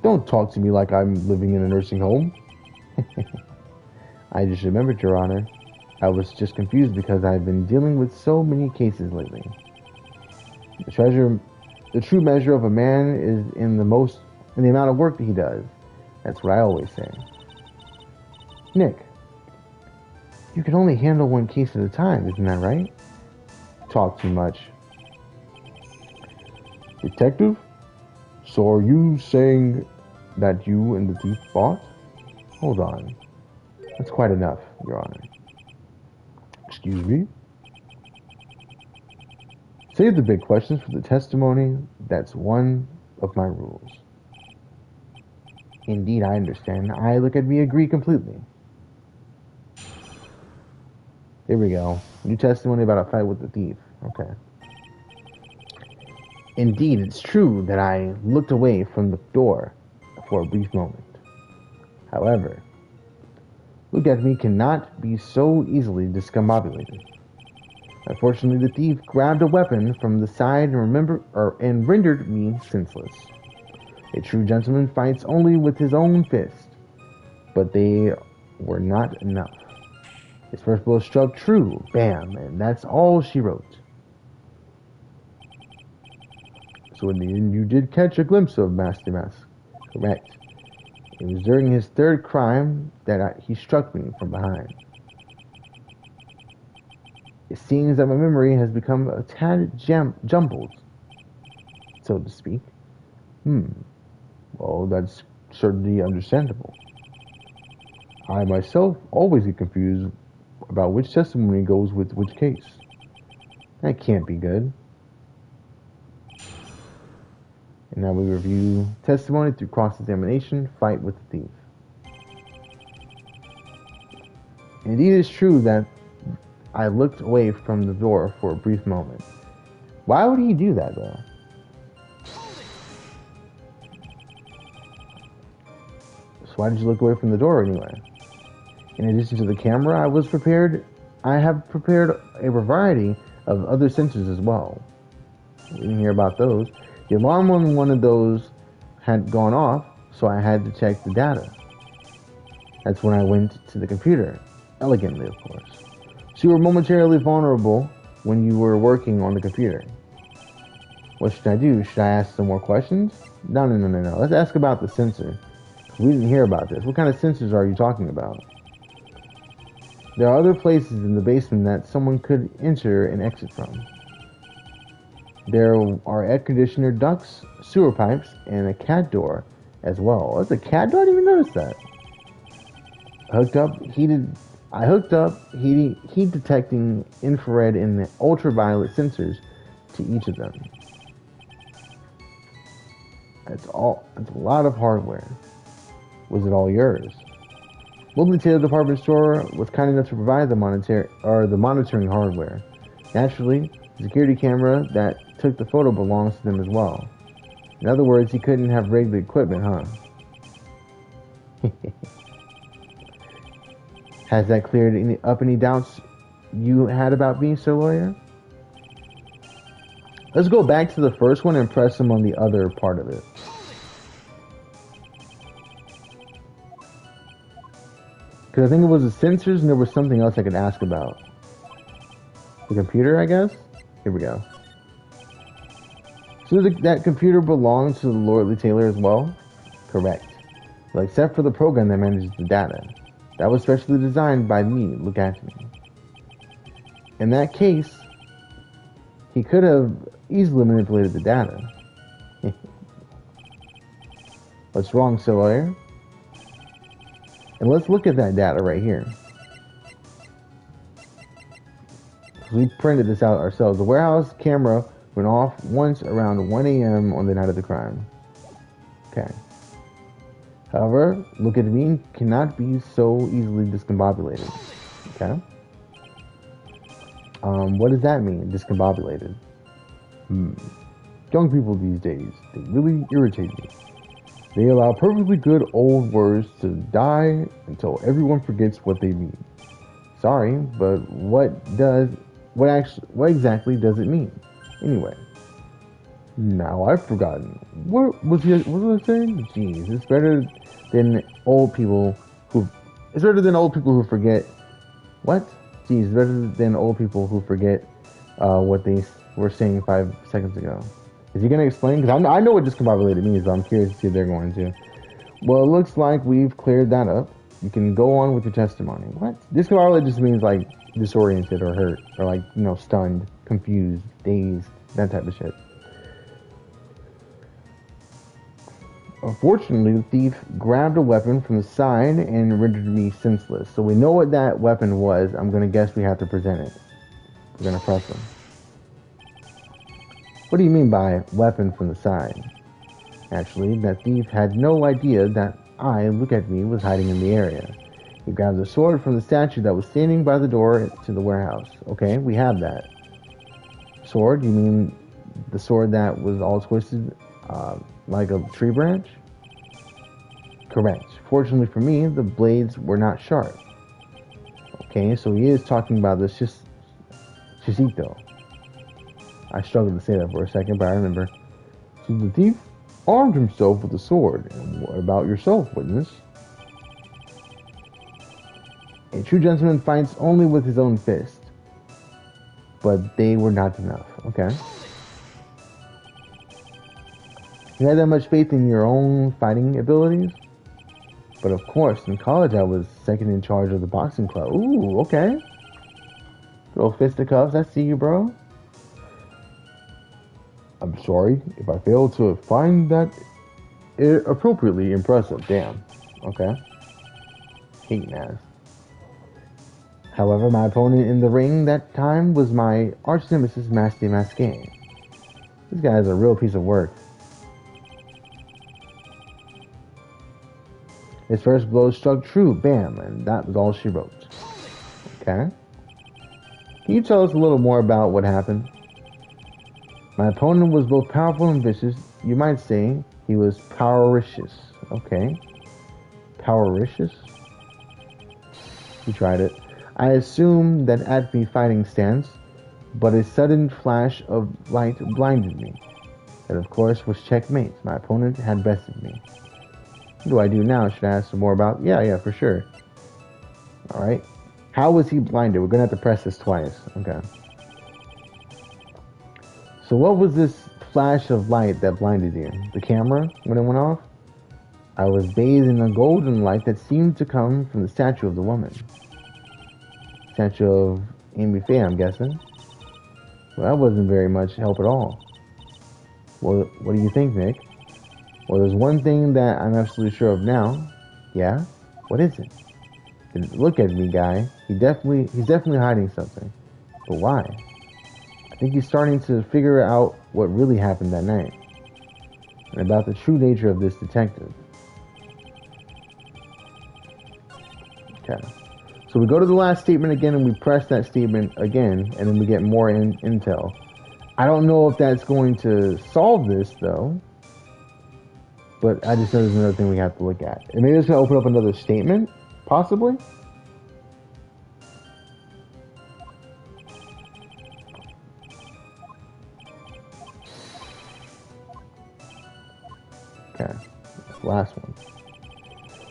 Don't talk to me like I'm living in a nursing home. I just remembered, Your Honor. I was just confused because I've been dealing with so many cases lately. The true measure of a man is in the amount of work that he does. That's what I always say. Nick, you can only handle one case at a time, isn't that right? Talk too much. Detective? So are you saying that you and the thief fought? Hold on. That's quite enough, Your Honor. Excuse me? Save the big questions for the testimony. That's one of my rules. Indeed, I understand. I look at me agree completely. Here we go. New testimony about a fight with the thief. Okay. Indeed, it's true that I looked away from the door for a brief moment. However, look at me cannot be so easily discombobulated. Unfortunately, the thief grabbed a weapon from the side and rendered me senseless. A true gentleman fights only with his own fist, but they were not enough. His first blow struck true, bam, and that's all she wrote. So in the end, you did catch a glimpse of Master Mask. Correct. It was during his third crime that he struck me from behind. It seems that my memory has become a tad jumbled, so to speak. Well, that's certainly understandable. I myself always get confused about which testimony goes with which case. That can't be good. And now we review testimony through cross-examination, fight with the thief. Indeed, it is true that I looked away from the door for a brief moment. Why would he do that, though? So why did you look away from the door anyway? In addition to the camera, I have prepared a variety of other sensors as well. We didn't hear about those. The alarm on one of those had gone off, so I had to check the data. That's when I went to the computer. Elegantly, of course. So you were momentarily vulnerable when you were working on the computer. What should I do? Should I ask some more questions? No. Let's ask about the sensor. We didn't hear about this. What kind of sensors are you talking about? There are other places in the basement that someone could enter and exit from. There are air conditioner ducts, sewer pipes, and a cat door as well. That's a cat door? I didn't even notice that. I hooked up heat detecting infrared and ultraviolet sensors to each of them. That's a lot of hardware. Was it all yours? Well, the Taylor department store was kind enough to provide the monitoring hardware. Naturally, the security camera that took the photo belongs to them as well. In other words, he couldn't have rigged the equipment, huh? Has that cleared any doubts you had about me, Sir Lawyer? Let's go back to the first one and press him on the other part of it. Because I think it was the sensors and there was something else I could ask about. The computer, I guess? Here we go. So that computer belongs to the Lord Taylor as well? Correct. Well, except for the program that manages the data. That was specially designed by me. Look at me. In that case, he could have easily manipulated the data. What's wrong, Sir Lawyer? And let's look at that data right here. We printed this out ourselves. The warehouse camera went off once around 1 a.m. on the night of the crime. Okay. However, look at me cannot be so easily discombobulated. Okay. What does that mean, discombobulated? Young people these days, they really irritate me. They allow perfectly good old words to die until everyone forgets what they mean. Sorry, but what exactly does it mean? Anyway. Now I've forgotten. What was I saying? Jeez, it's better than old people who forget. What? Jeez, it's better than old people who forget what they were saying 5 seconds ago. Is he going to explain? Because I know what discombobulated means, but I'm curious to see if they're going to. Well, it looks like we've cleared that up. You can go on with your testimony. What? Discombobulated just means like disoriented or hurt or like, stunned, confused, dazed, that type of shit. Unfortunately, the thief grabbed a weapon from the side and rendered me senseless. So we know what that weapon was. I'm gonna guess we have to present it. We're gonna press him. What do you mean by weapon from the side? Actually, that thief had no idea that I, look at me, was hiding in the area. He grabbed the sword from the statue that was standing by the door to the warehouse. Okay, we have that. Sword? You mean the sword that was all twisted like a tree branch? Correct. Fortunately for me, the blades were not sharp. Okay, so he is talking about this Chisito. I struggled to say that for a second, but I remember. So the thief armed himself with a sword. And what about yourself, witness? A true gentleman fights only with his own fist. But they were not enough. Okay. You had that much faith in your own fighting abilities? But of course, in college I was second in charge of the boxing club. Ooh, okay. Little fisticuffs, I see you, bro. I'm sorry if I failed to find that appropriately impressive. Damn. Okay. Hate ass. However, my opponent in the ring that time was my arch nemesis, Masty Masqué. This guy is a real piece of work. His first blow struck true, bam, and that was all she wrote. Okay. Can you tell us a little more about what happened? My opponent was both powerful and vicious. You might say he was powericious. Okay. Powericious? He tried it. I assumed that at me fighting stance, but a sudden flash of light blinded me. That, of course, was checkmate. My opponent had bested me. What do I do now? Should I ask some more about? Yeah, for sure. Alright. How was he blinded? We're going to have to press this twice. Okay. So what was this flash of light that blinded you? The camera when it went off? I was bathed in a golden light that seemed to come from the statue of the woman. Statue of Amy Faye, I'm guessing. Well, that wasn't very much help at all. Well, what do you think, Nick? Well, there's one thing that I'm absolutely sure of now. Yeah? What is it? Look at me, guy. He's definitely hiding something. But why? I think he's starting to figure out what really happened that night. And about the true nature of this detective. Okay. So we go to the last statement again and we press that statement again and then we get more intel. I don't know if that's going to solve this though. But I just know there's another thing we have to look at. And maybe it's going to open up another statement, possibly? Okay, last one.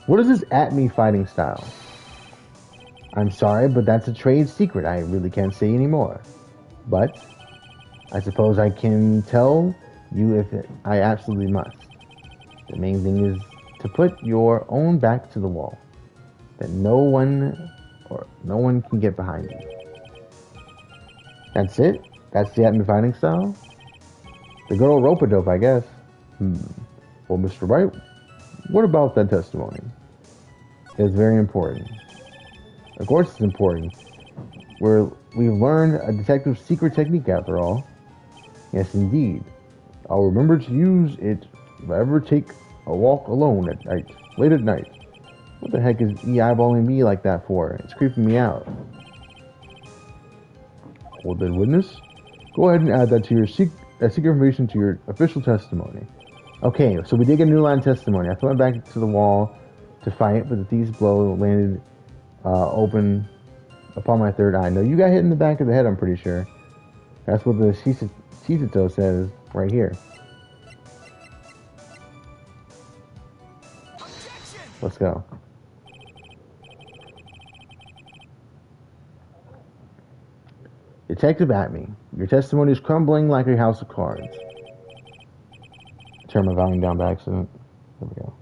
What is this at-me fighting style? I'm sorry, but that's a trade secret. I really can't say anymore. But I suppose I can tell you if I absolutely must. The main thing is to put your own back to the wall. That no one can get behind you. That's it? That's the at-me fighting style? The good old rope-a-dope, I guess. Well, Mr. Wright, what about that testimony? It's very important. Of course it's important. We've learned a detective's secret technique after all. Yes, indeed. I'll remember to use it if I ever take a walk alone at night, late at night. What the heck is he eyeballing me like that for? It's creeping me out. Well then, witness, go ahead and add that to your secret information to your official testimony. Okay, so we did get a new line of testimony. I went back to the wall to fight, but the thief's blow landed open upon my third eye. No, you got hit in the back of the head, I'm pretty sure. That's what the Chisito says right here. Let's go. Detective Atme, your testimony is crumbling like a house of cards. Turn my volume down by accident. There we go.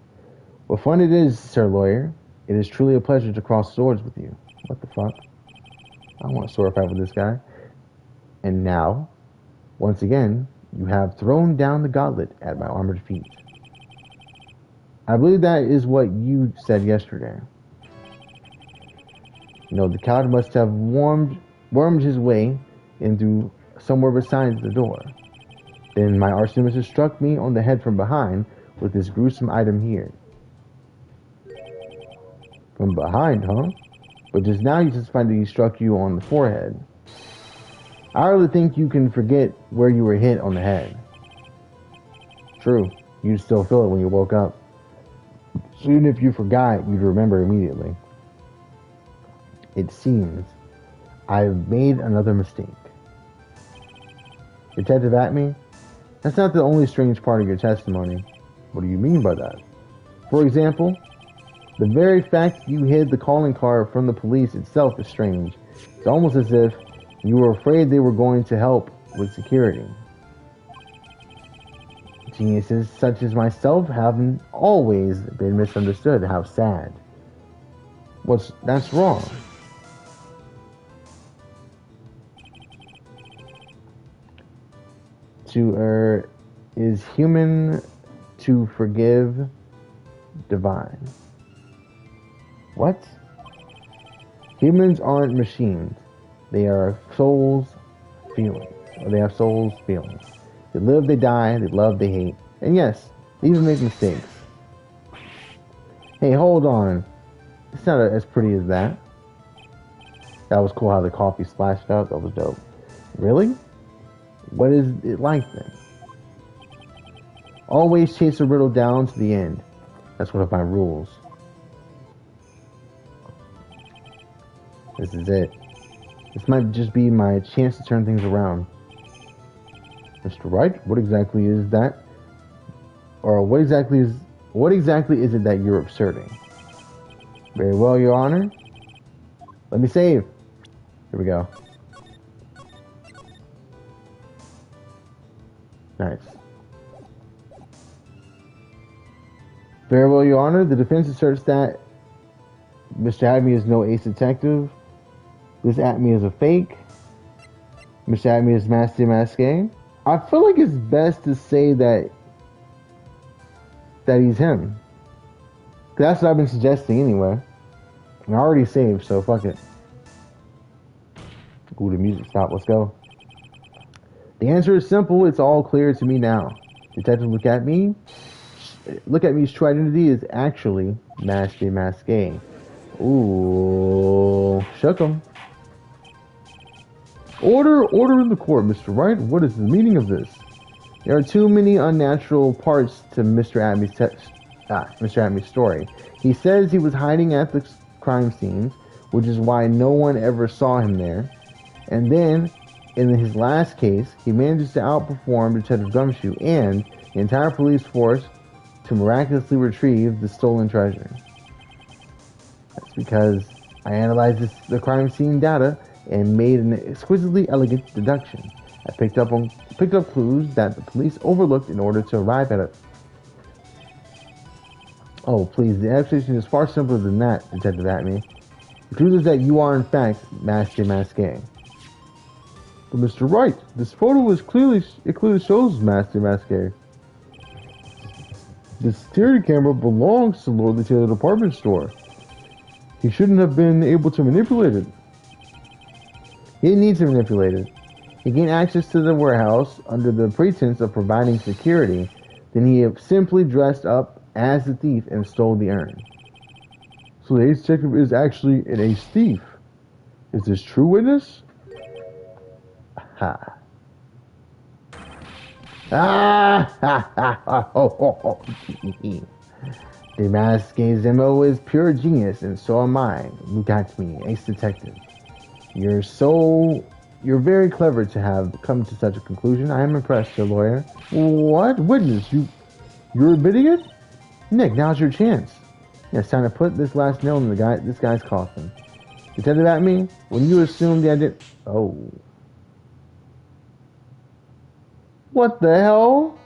What fun it is, sir lawyer. It is truly a pleasure to cross swords with you. What the fuck? I don't want to sword fight with this guy. And now, once again, you have thrown down the gauntlet at my armored feet. I believe that is what you said yesterday. The coward must have wormed his way in through somewhere beside the door. Then my arch nemesis struck me on the head from behind with this gruesome item here. From behind, huh? But just now you testified that he struck you on the forehead. I really think you can forget where you were hit on the head. True, you'd still feel it when you woke up. So even if you forgot, you'd remember immediately. It seems I've made another mistake. Detective Acme, that's not the only strange part of your testimony. What do you mean by that? For example, the very fact you hid the calling card from the police itself is strange. It's almost as if you were afraid they were going to help with security. Geniuses such as myself haven't always been misunderstood. How sad. That's wrong. To err is human, to forgive divine. What? Humans aren't machines. They are souls feeling. They have souls feelings. They live, they die, they love, they hate. And yes, they even make mistakes. Hey, hold on. It's not as pretty as that. That was cool how the coffee splashed out. That was dope. Really? What is it like then? Always chase a riddle down to the end. That's one of my rules. This is it. This might just be my chance to turn things around. Mr. Wright, what exactly is that? Or what exactly is it that you're asserting? Very well, Your Honor. Let me save. Here we go. Nice. Very well, Your Honor. The defense asserts that Mr. Acme is no ace detective. This Acme is a fake. Mr. Acme is Master Masqué. I feel like it's best to say that he's him. That's what I've been suggesting anyway. I already saved, so fuck it. Ooh, the music stopped. Let's go. The answer is simple. It's all clear to me now. Detective, look at me. Me's true identity is actually Master Masqué. Ooh, shook him. Order in the court, Mr. Wright. What is the meaning of this? There are too many unnatural parts to Mr. Acme's story. He says he was hiding at the crime scenes, which is why no one ever saw him there. And then, in his last case, he manages to outperform Detective Gumshoe and the entire police force to miraculously retrieve the stolen treasure. That's because I analyzed the crime scene data and made an exquisitely elegant deduction. I picked up clues that the police overlooked in order to arrive at it. Oh, please, the explanation is far simpler than that, Detective Acme. The truth is that you are, in fact, Master Masqué. But Mr. Wright, this photo clearly shows Master Masqué. The security camera belongs to Lordly Taylor department store. He shouldn't have been able to manipulate it. He didn't need to manipulate it. He gained access to the warehouse under the pretense of providing security. Then he simply dressed up as the thief and stole the urn. So the ace detective is actually an ace thief. Is this true, witness? Ha. Ah! Ha ha ha ho ho ho. The Masqué's MO is pure genius, and so am I. Look at me, ace detective. You're very clever to have come to such a conclusion. I am impressed, your lawyer. What? Witness, you're admitting it? Nick, now's your chance. Yeah, it's time to put this last nail in this guy's coffin. Detective Acme, when you assume the identity... Oh. What the hell?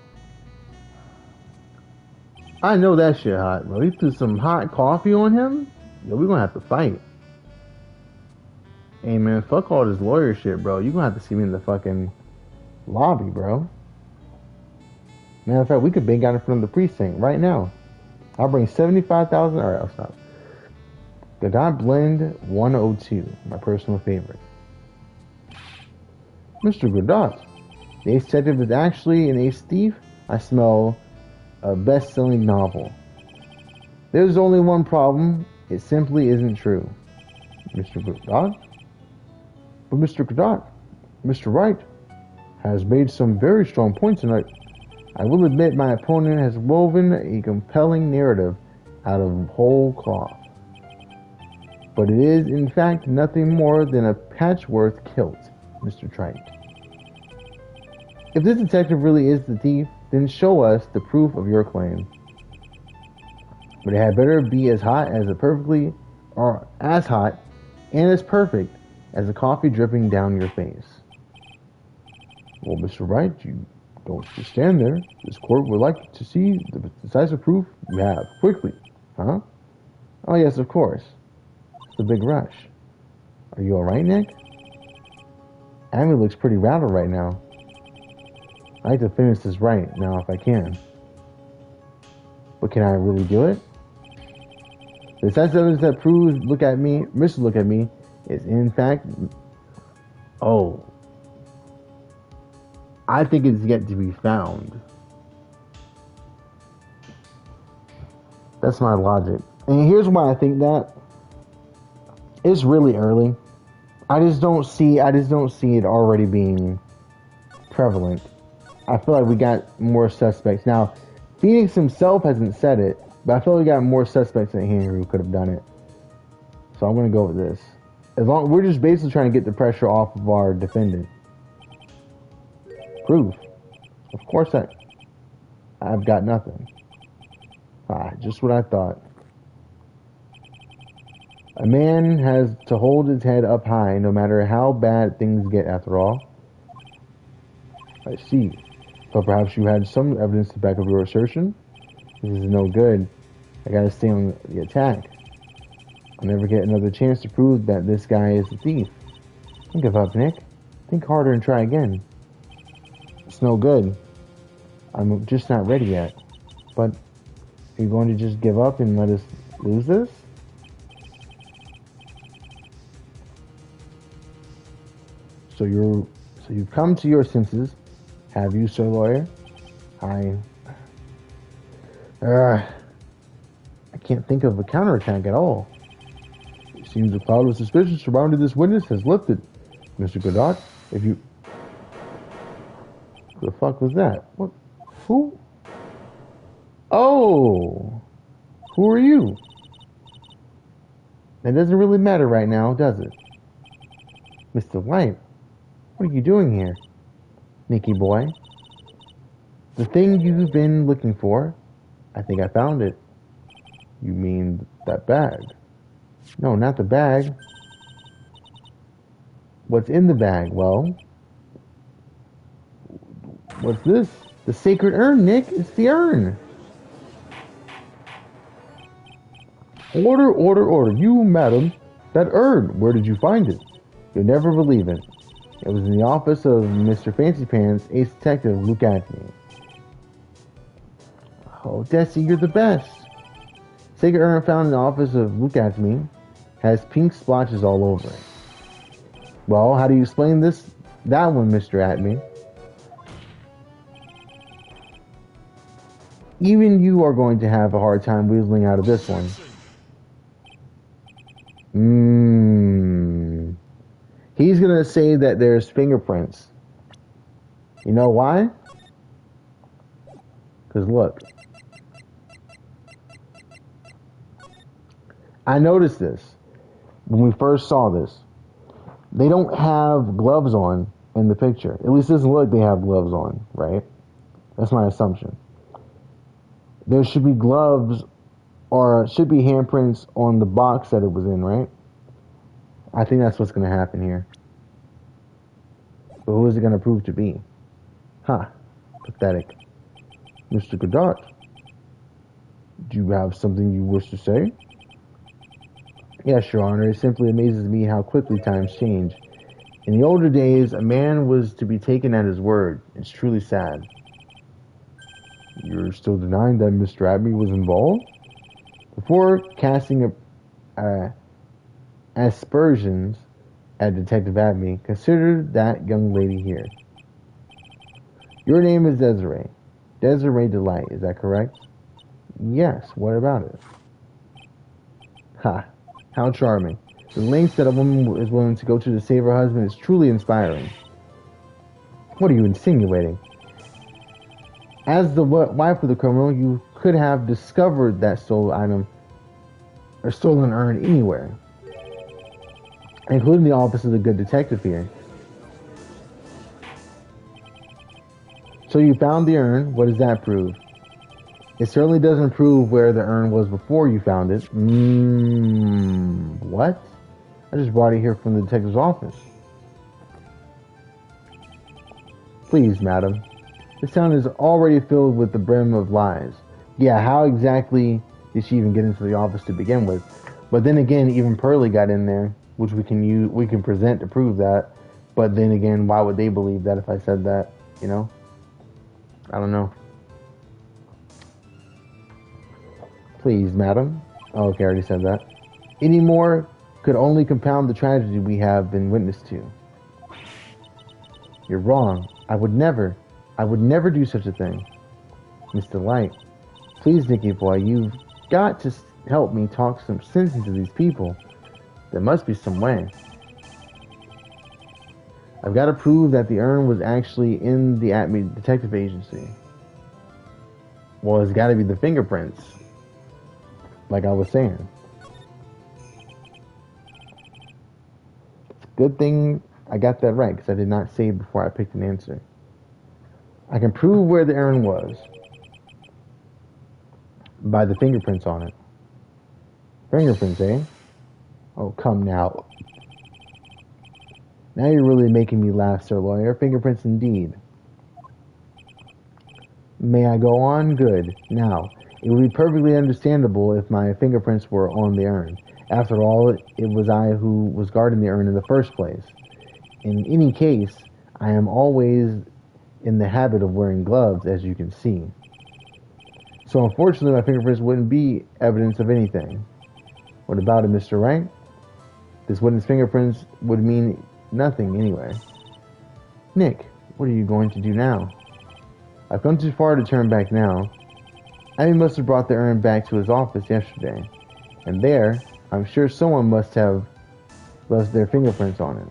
I know that shit hot, bro. He threw some hot coffee on him? Yo, we're gonna have to fight. Hey man, fuck all this lawyer shit, bro. You're gonna have to see me in the fucking lobby, bro. Matter of fact, we could bang out in front of the precinct right now. I'll bring 75,000. Alright, I'll stop. Godot Blend 102, my personal favorite. Mr. Godot, the ace detective is actually an ace thief? I smell a best-selling novel. There's only one problem. It simply isn't true. Mr. Godot? But Mr. Godot, Mr. Wright has made some very strong points tonight. I will admit my opponent has woven a compelling narrative out of whole cloth. But it is, in fact, nothing more than a patchwork kilt, Mr. Trite. If this detective really is the thief, then show us the proof of your claim. But it had better be as hot as or as hot and as perfect as the coffee dripping down your face. Well, Mr. Wright, you don't just stand there. This court would like to see the decisive proof you have, quickly. Huh? Oh yes, of course. It's a big rush. Are you alright, Nick? Amy looks pretty rattled right now. I like to finish this right now if I can. But can I really do it? The decisive evidence that proves look at me is in fact I think it's yet to be found. That's my logic. And here's why I think that. It's really early. I just don't see it already being prevalent. I feel like we got more suspects. Now, Phoenix himself hasn't said it, but I feel like we got more suspects than Henry who could have done it. So I'm gonna go with this. We're just basically trying to get the pressure off of our defendant. Proof. Of course I've got nothing. Just what I thought. A man has to hold his head up high no matter how bad things get after all. I see. So perhaps you had some evidence to back up your assertion? This is no good. I gotta stay on the attack. I'll never get another chance to prove that this guy is a thief. Don't give up, Nick. Think harder and try again. It's no good. I'm just not ready yet. But are you going to just give up and let us lose this? So you've come to your senses, have you, sir lawyer? I can't think of a counterattack at all. It seems a cloud of suspicion surrounding this witness has lifted. Mr. Godot, if you... The fuck was that? What? Who? Oh! Who are you? That doesn't really matter right now, does it? Mr. White, what are you doing here? Nicky boy. The thing you've been looking for, I think I found it. You mean that bag? No, not the bag. What's in the bag? Well, what's this? The sacred urn, Nick. It's the urn. Order, order, order. You, madam, that urn. Where did you find it? You'll never believe it. It was in the office of Mr. Fancy Pants, ace detective Luke Acme. Oh, Desi, you're the best. Sacred urn found in the office of Luke Acme has pink splotches all over it. Well, how do you explain that one, Mr. Atme? Even you are going to have a hard time weaseling out of this one. He's going to say that there's fingerprints. You know why? Because look. I noticed this when we first saw this. They don't have gloves on in the picture. At least it doesn't look like they have gloves on, right? That's my assumption. There should be gloves or should be handprints on the box that it was in, right? I think that's what's going to happen here. But who is it going to prove to be? Pathetic. Mr. Godot, do you have something you wish to say? Yes, Your Honor. It simply amazes me how quickly times change. In the older days, a man was to be taken at his word. It's truly sad. You're still denying that Mr. Abbey was involved? Before casting aspersions at Detective Abney, consider that young lady here. Your name is Desiree. Desiree Delight, is that correct? Yes, what about it? Ha, how charming. The lengths that a woman is willing to go to save her husband is truly inspiring. What are you insinuating? As the wife of the criminal, you could have discovered that stolen item or stolen urn anywhere, including the office of the good detective here. So you found the urn. What does that prove? It certainly doesn't prove where the urn was before you found it. What? I just brought it here from the detective's office. Please, madam. This town is already filled with the brim of lies. Yeah, how exactly did she even get into the office to begin with? But then again, even Pearlie got in there, which we can present to prove that. But then again, why would they believe that if I said that? You know? I don't know. Please, madam. Oh, okay, I already said that. Any more could only compound the tragedy we have been witness to. You're wrong. I would never do such a thing. Mr. Light, please, Nicky boy, you've got to help me talk some sense into these people. There must be some way. I've got to prove that the urn was actually in the Acme Detective Agency. Well, it's got to be the fingerprints. Like I was saying. Good thing I got that right, because I did not say before I picked an answer. I can prove where the urn was by the fingerprints on it. Fingerprints, eh? Oh, come now. Now you're really making me laugh, Sir Lawyer. Fingerprints indeed. May I go on? Good. Now, it would be perfectly understandable if my fingerprints were on the urn. After all, it was I who was guarding the urn in the first place. In any case, I am always in the habit of wearing gloves, as you can see. So unfortunately, my fingerprints wouldn't be evidence of anything. What about it, Mr. Wright? This witness fingerprints would mean nothing anyway. Nick, what are you going to do now? I've gone too far to turn back now. Abby must have brought the urn back to his office yesterday. And there, I'm sure someone must have left their fingerprints on it.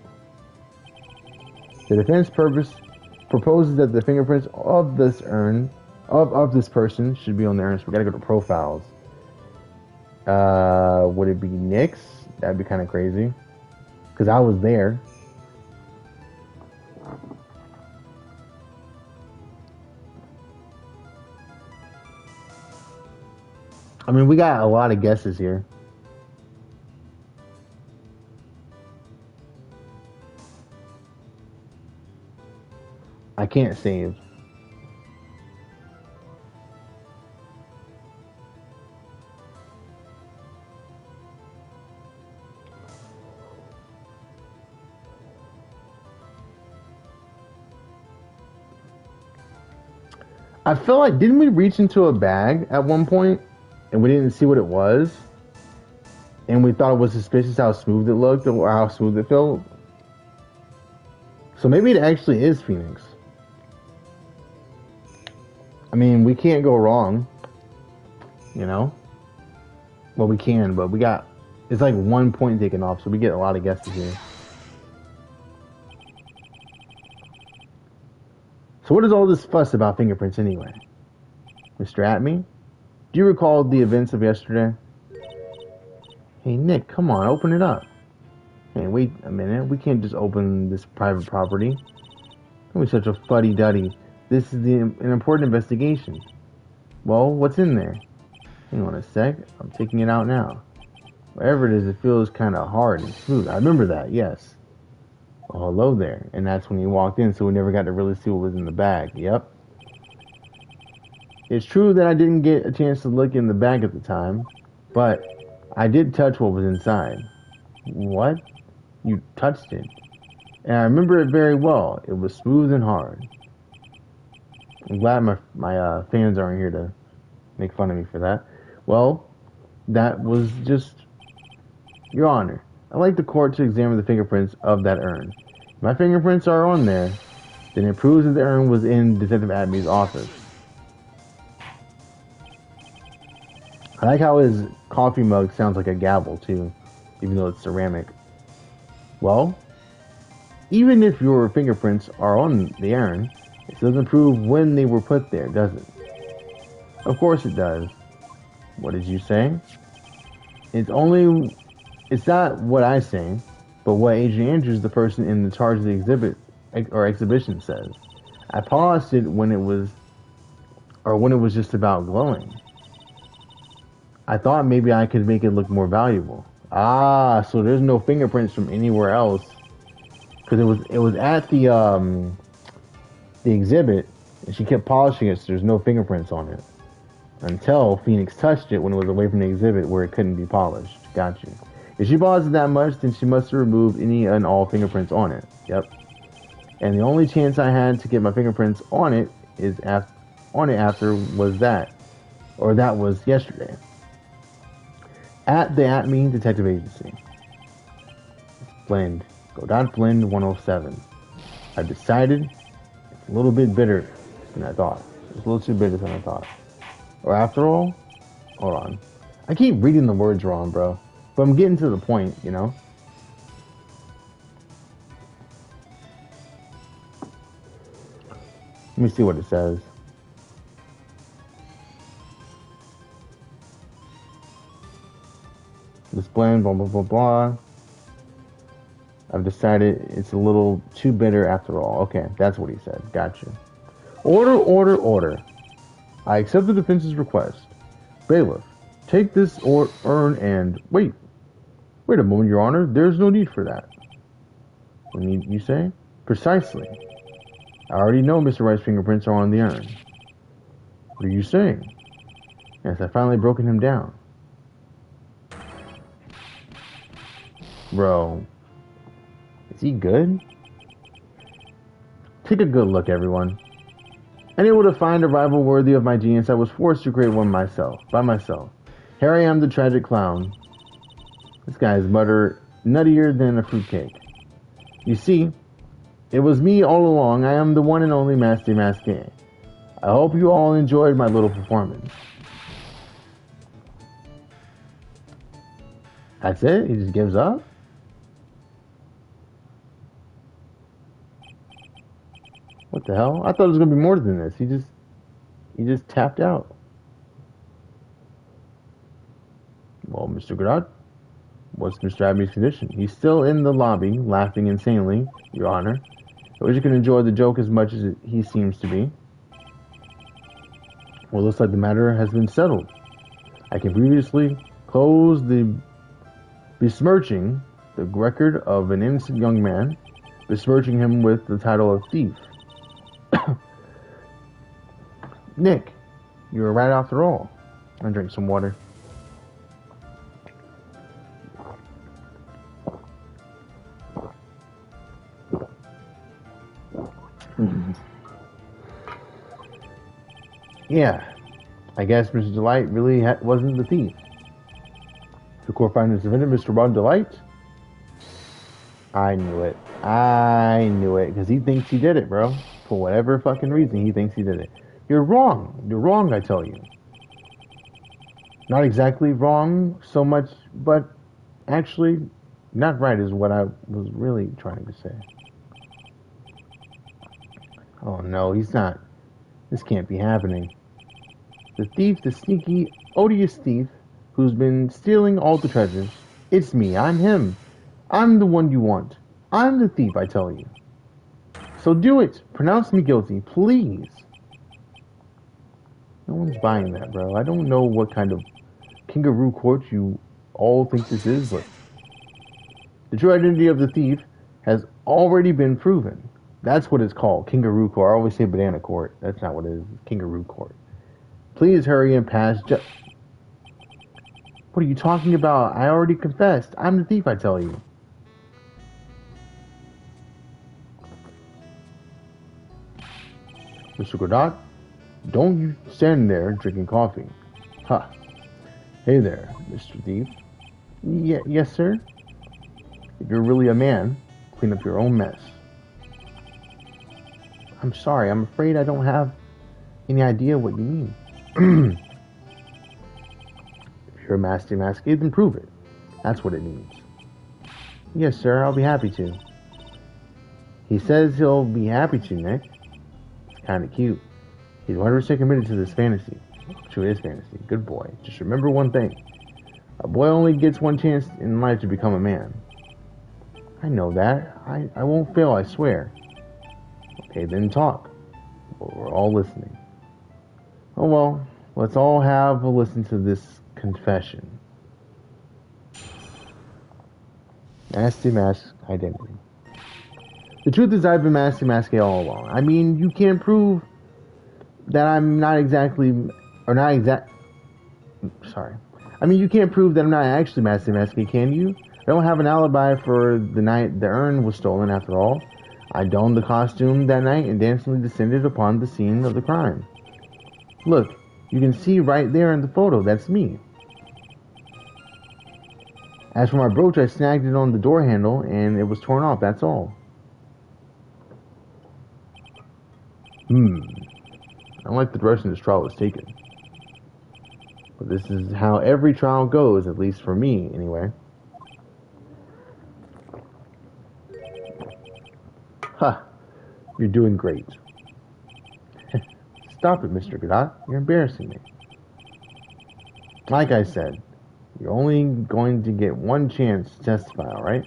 The defense proposes that the fingerprints of this urn, of this person, should be on the urn. So we gotta go to profiles. Would it be Nick's? That'd be kind of crazy. Because I was there. I mean, we got a lot of guesses here. I can't save. I feel like, didn't we reach into a bag at one point and we didn't see what it was? And we thought it was suspicious how smooth it looked or how smooth it felt. So maybe it actually is Phoenix. I mean, we can't go wrong. You know? Well, we can, but we got... It's like 1 point taken off, so we get a lot of guesses here. So what is all this fuss about fingerprints anyway? Mr. Atme? Do you recall the events of yesterday? Hey, Nick, come on, open it up. Hey, wait a minute. We can't just open this private property. Don't be such a fuddy-duddy. This is an important investigation. Well, what's in there? Hang on a sec. I'm taking it out now. Wherever it is, it feels kind of hard and smooth. I remember that, yes. Well, hello there. And that's when he walked in, so we never got to really see what was in the bag. Yep. It's true that I didn't get a chance to look in the bag at the time, but I did touch what was inside. What? You touched it? And I remember it very well. It was smooth and hard. I'm glad my fans aren't here to make fun of me for that. Well, That was just, Your Honor. I'd like the court to examine the fingerprints of that urn. If my fingerprints are on there, then it proves that the urn was in Detective Abney's office. I like how his coffee mug sounds like a gavel, too, even though it's ceramic. Well, even if your fingerprints are on the urn, it doesn't prove when they were put there, does it? Of course it does. What did you say? It's not what I say, but what Adrian Andrews, the person in the charge of the exhibition, says. I paused it when it was just about glowing. I thought maybe I could make it look more valuable. Ah, so there's no fingerprints from anywhere else, because it was at the exhibit, and she kept polishing it, so there's no fingerprints on it until Phoenix touched it when it was away from the exhibit where it couldn't be polished. Got you. If she polished it that much, then she must have removed any and all fingerprints on it. Yep. And the only chance I had to get my fingerprints on it after was that was yesterday at the Atme Detective Agency. Blend. Godot Blend 107. I decided it's a little bit bitter than I thought. It's a little too bitter than I thought. Or after all, hold on. I keep reading the words wrong, bro. But I'm getting to the point, you know? Let me see what it says. This blend, blah, blah, blah, blah. I've decided it's a little too bitter after all. Okay, that's what he said. Gotcha. Order, order, order. I accept the defense's request. Bailiff, take this urn and... Wait a moment, Your Honor. There's no need for that. You say? Precisely. I already know Mr. Wright's fingerprints are on the urn. What are you saying? Yes, I finally broken him down. Bro. Is he good? Take a good look, everyone. Unable to find a rival worthy of my genius, I was forced to create one by myself. Here I am, the tragic clown. This guy is nuttier than a fruitcake. You see, it was me all along. I am the one and only Master Masqué. I hope you all enjoyed my little performance. That's it? He just gives up? What the hell? I thought it was gonna be more than this. He just tapped out. Well, Mr. Godot, what's Mr. Abney's condition? He's still in the lobby, laughing insanely, Your Honor. I wish you could enjoy the joke as much as he seems to be. Well, looks like the matter has been settled. I can previously close the besmirching the record of an innocent young man, besmirching him with the title of thief. Nick, you were right after all. I'll drink some water. Yeah, I guess Mr. Delight really wasn't the thief. The court finds this defendant, Mr. Ron Delight. I knew it. Because he thinks he did it, bro. For whatever fucking reason, he thinks he did it. You're wrong. You're wrong, I tell you. Not exactly wrong so much, but actually not right is what I was really trying to say. Oh no, he's not. This can't be happening. The thief, the sneaky, odious thief, who's been stealing all the treasures. It's me. I'm him. I'm the one you want. I'm the thief, I tell you. So do it. Pronounce me guilty, please. No one's buying that, bro. I don't know what kind of kangaroo court you all think this is, but the true identity of the thief has already been proven. That's what it's called, kangaroo court. I always say banana court. That's not what it is. It's kangaroo court. Please hurry and pass. What are you talking about? I already confessed. I'm the thief, I tell you. Mr. Godot, don't you stand there drinking coffee. Huh. Hey there, Mr. Thief. Yes, sir? If you're really a man, clean up your own mess. I'm sorry, I'm afraid I don't have any idea what you mean. If you're a Master Masquerade, then prove it. That's what it means. Yes, sir, I'll be happy to. He says he'll be happy to, Nick. It's kinda cute. He's 100% committed to this fantasy. To his fantasy. Good boy. Just remember one thing. A boy only gets one chance in life to become a man. I know that. I won't fail, I swear. Okay, then talk. We're all listening. Oh well, let's all have a listen to this confession. Nasty Mask identity. The truth is I've been Nasty Mask all along. I mean, you can't prove that I'm not exactly, or not exact, sorry. I mean, you can't prove that I'm not actually Nasty Mask, can you? I don't have an alibi for the night the urn was stolen, after all. I donned the costume that night and dancingly descended upon the scene of the crime. Look, you can see right there in the photo, that's me. As for my brooch, I snagged it on the door handle and it was torn off, that's all. I don't like the direction this trial was taken. But this is how every trial goes, at least for me, anyway. Ha! You're doing great. Stop it, Mr. Godot. You're embarrassing me. Like I said, you're only going to get one chance to testify, alright?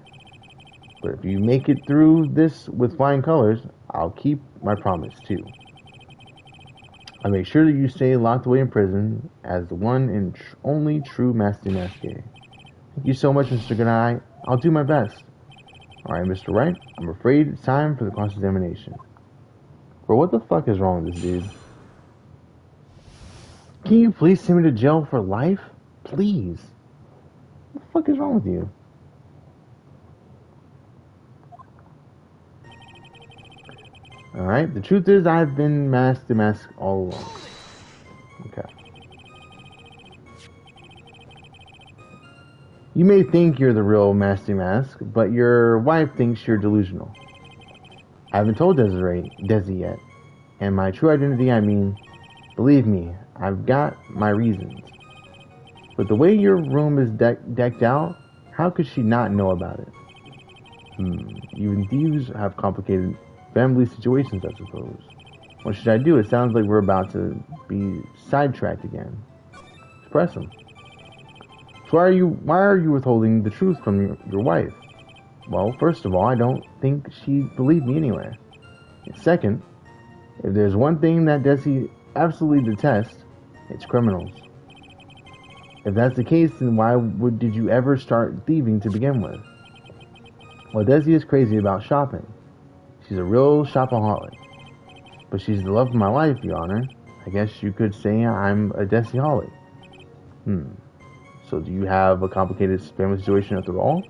But if you make it through this with flying colors, I'll keep my promise, too. I'll make sure that you stay locked away in prison as the one and only true Master Masquerade. Thank you so much, Mr. Godot. I'll do my best. Alright, Mr. Wright, I'm afraid it's time for the cross-examination. Bro, what the fuck is wrong with this dude? Can you please send me to jail for life? Please. What the fuck is wrong with you? Alright, the truth is I've been Master Mask all along. Okay. You may think you're the real Master Mask, but your wife thinks you're delusional. I haven't told Desi yet. And my true identity, I mean, believe me, I've got my reasons. But the way your room is decked out, how could she not know about it? Even thieves have complicated family situations, I suppose. What should I do? It sounds like we're about to be sidetracked again. Express them. So why are you withholding the truth from your wife? Well, first of all, I don't think she believed me anyway. And second, if there's one thing that Desi absolutely detests, it's criminals. If that's the case, then why did you ever start thieving to begin with? Well, Desi is crazy about shopping. She's a real shopaholic. But she's the love of my life, Your Honor. I guess you could say I'm a Desi-holic. So do you have a complicated family situation after all?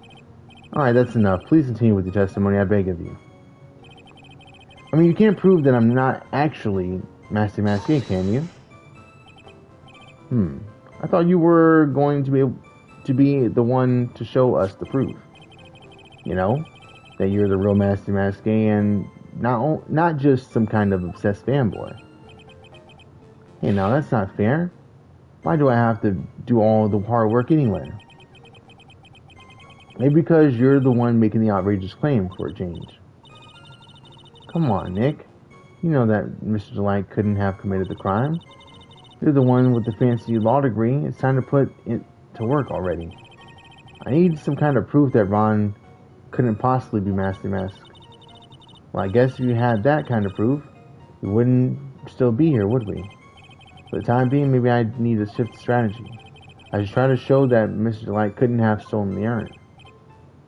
Alright, that's enough. Please continue with your testimony, I beg of you. I mean, you can't prove that I'm not actually Master Masquerade, can you? I thought you were going to be the one to show us the proof. You know? That you're the real Master Masquerade and not just some kind of obsessed fanboy. Hey, now that's not fair. Why do I have to do all the hard work anyway? Maybe because you're the one making the outrageous claim for a change. Come on, Nick. You know that Mr. Delight couldn't have committed the crime. You're the one with the fancy law degree. It's time to put it to work already. I need some kind of proof that Ron couldn't possibly be Master Mask. Well, I guess if you had that kind of proof, we wouldn't still be here, would we? For the time being, maybe I need to shift the strategy. I should try to show that Mr. Delight couldn't have stolen the urn.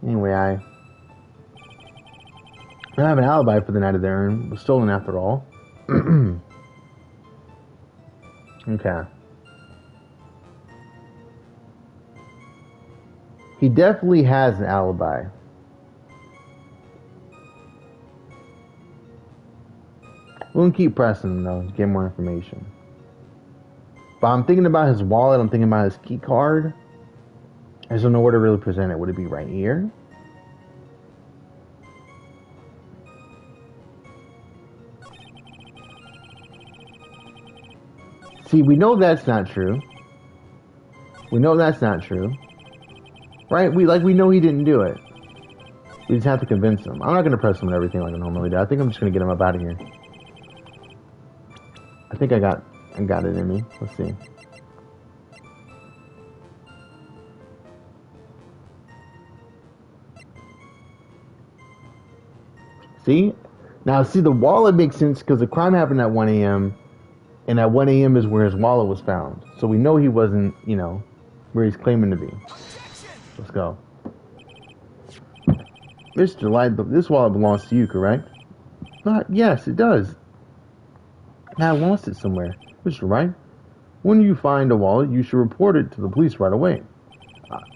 Anyway, I don't have an alibi for the night of the urn. It was stolen after all. Okay. He definitely has an alibi. We'll keep pressing him though to get more information. But I'm thinking about his wallet. I'm thinking about his key card. I just don't know where to really present it. Would it be right here? See, we know that's not true. We know that's not true. Right? We know he didn't do it. We just have to convince him. I'm not going to press him and everything like I normally do. I think I'm just going to get him up out of here. I think I got it in me. Let's see. See? Now, see, the wallet makes sense because the crime happened at 1 a.m. And at 1 a.m. is where his wallet was found. So we know he wasn't, where he's claiming to be. Let's go. Mr. Light, this wallet belongs to you, correct? Yes, it does. I lost it somewhere. Mr. Wright, when you find a wallet, you should report it to the police right away.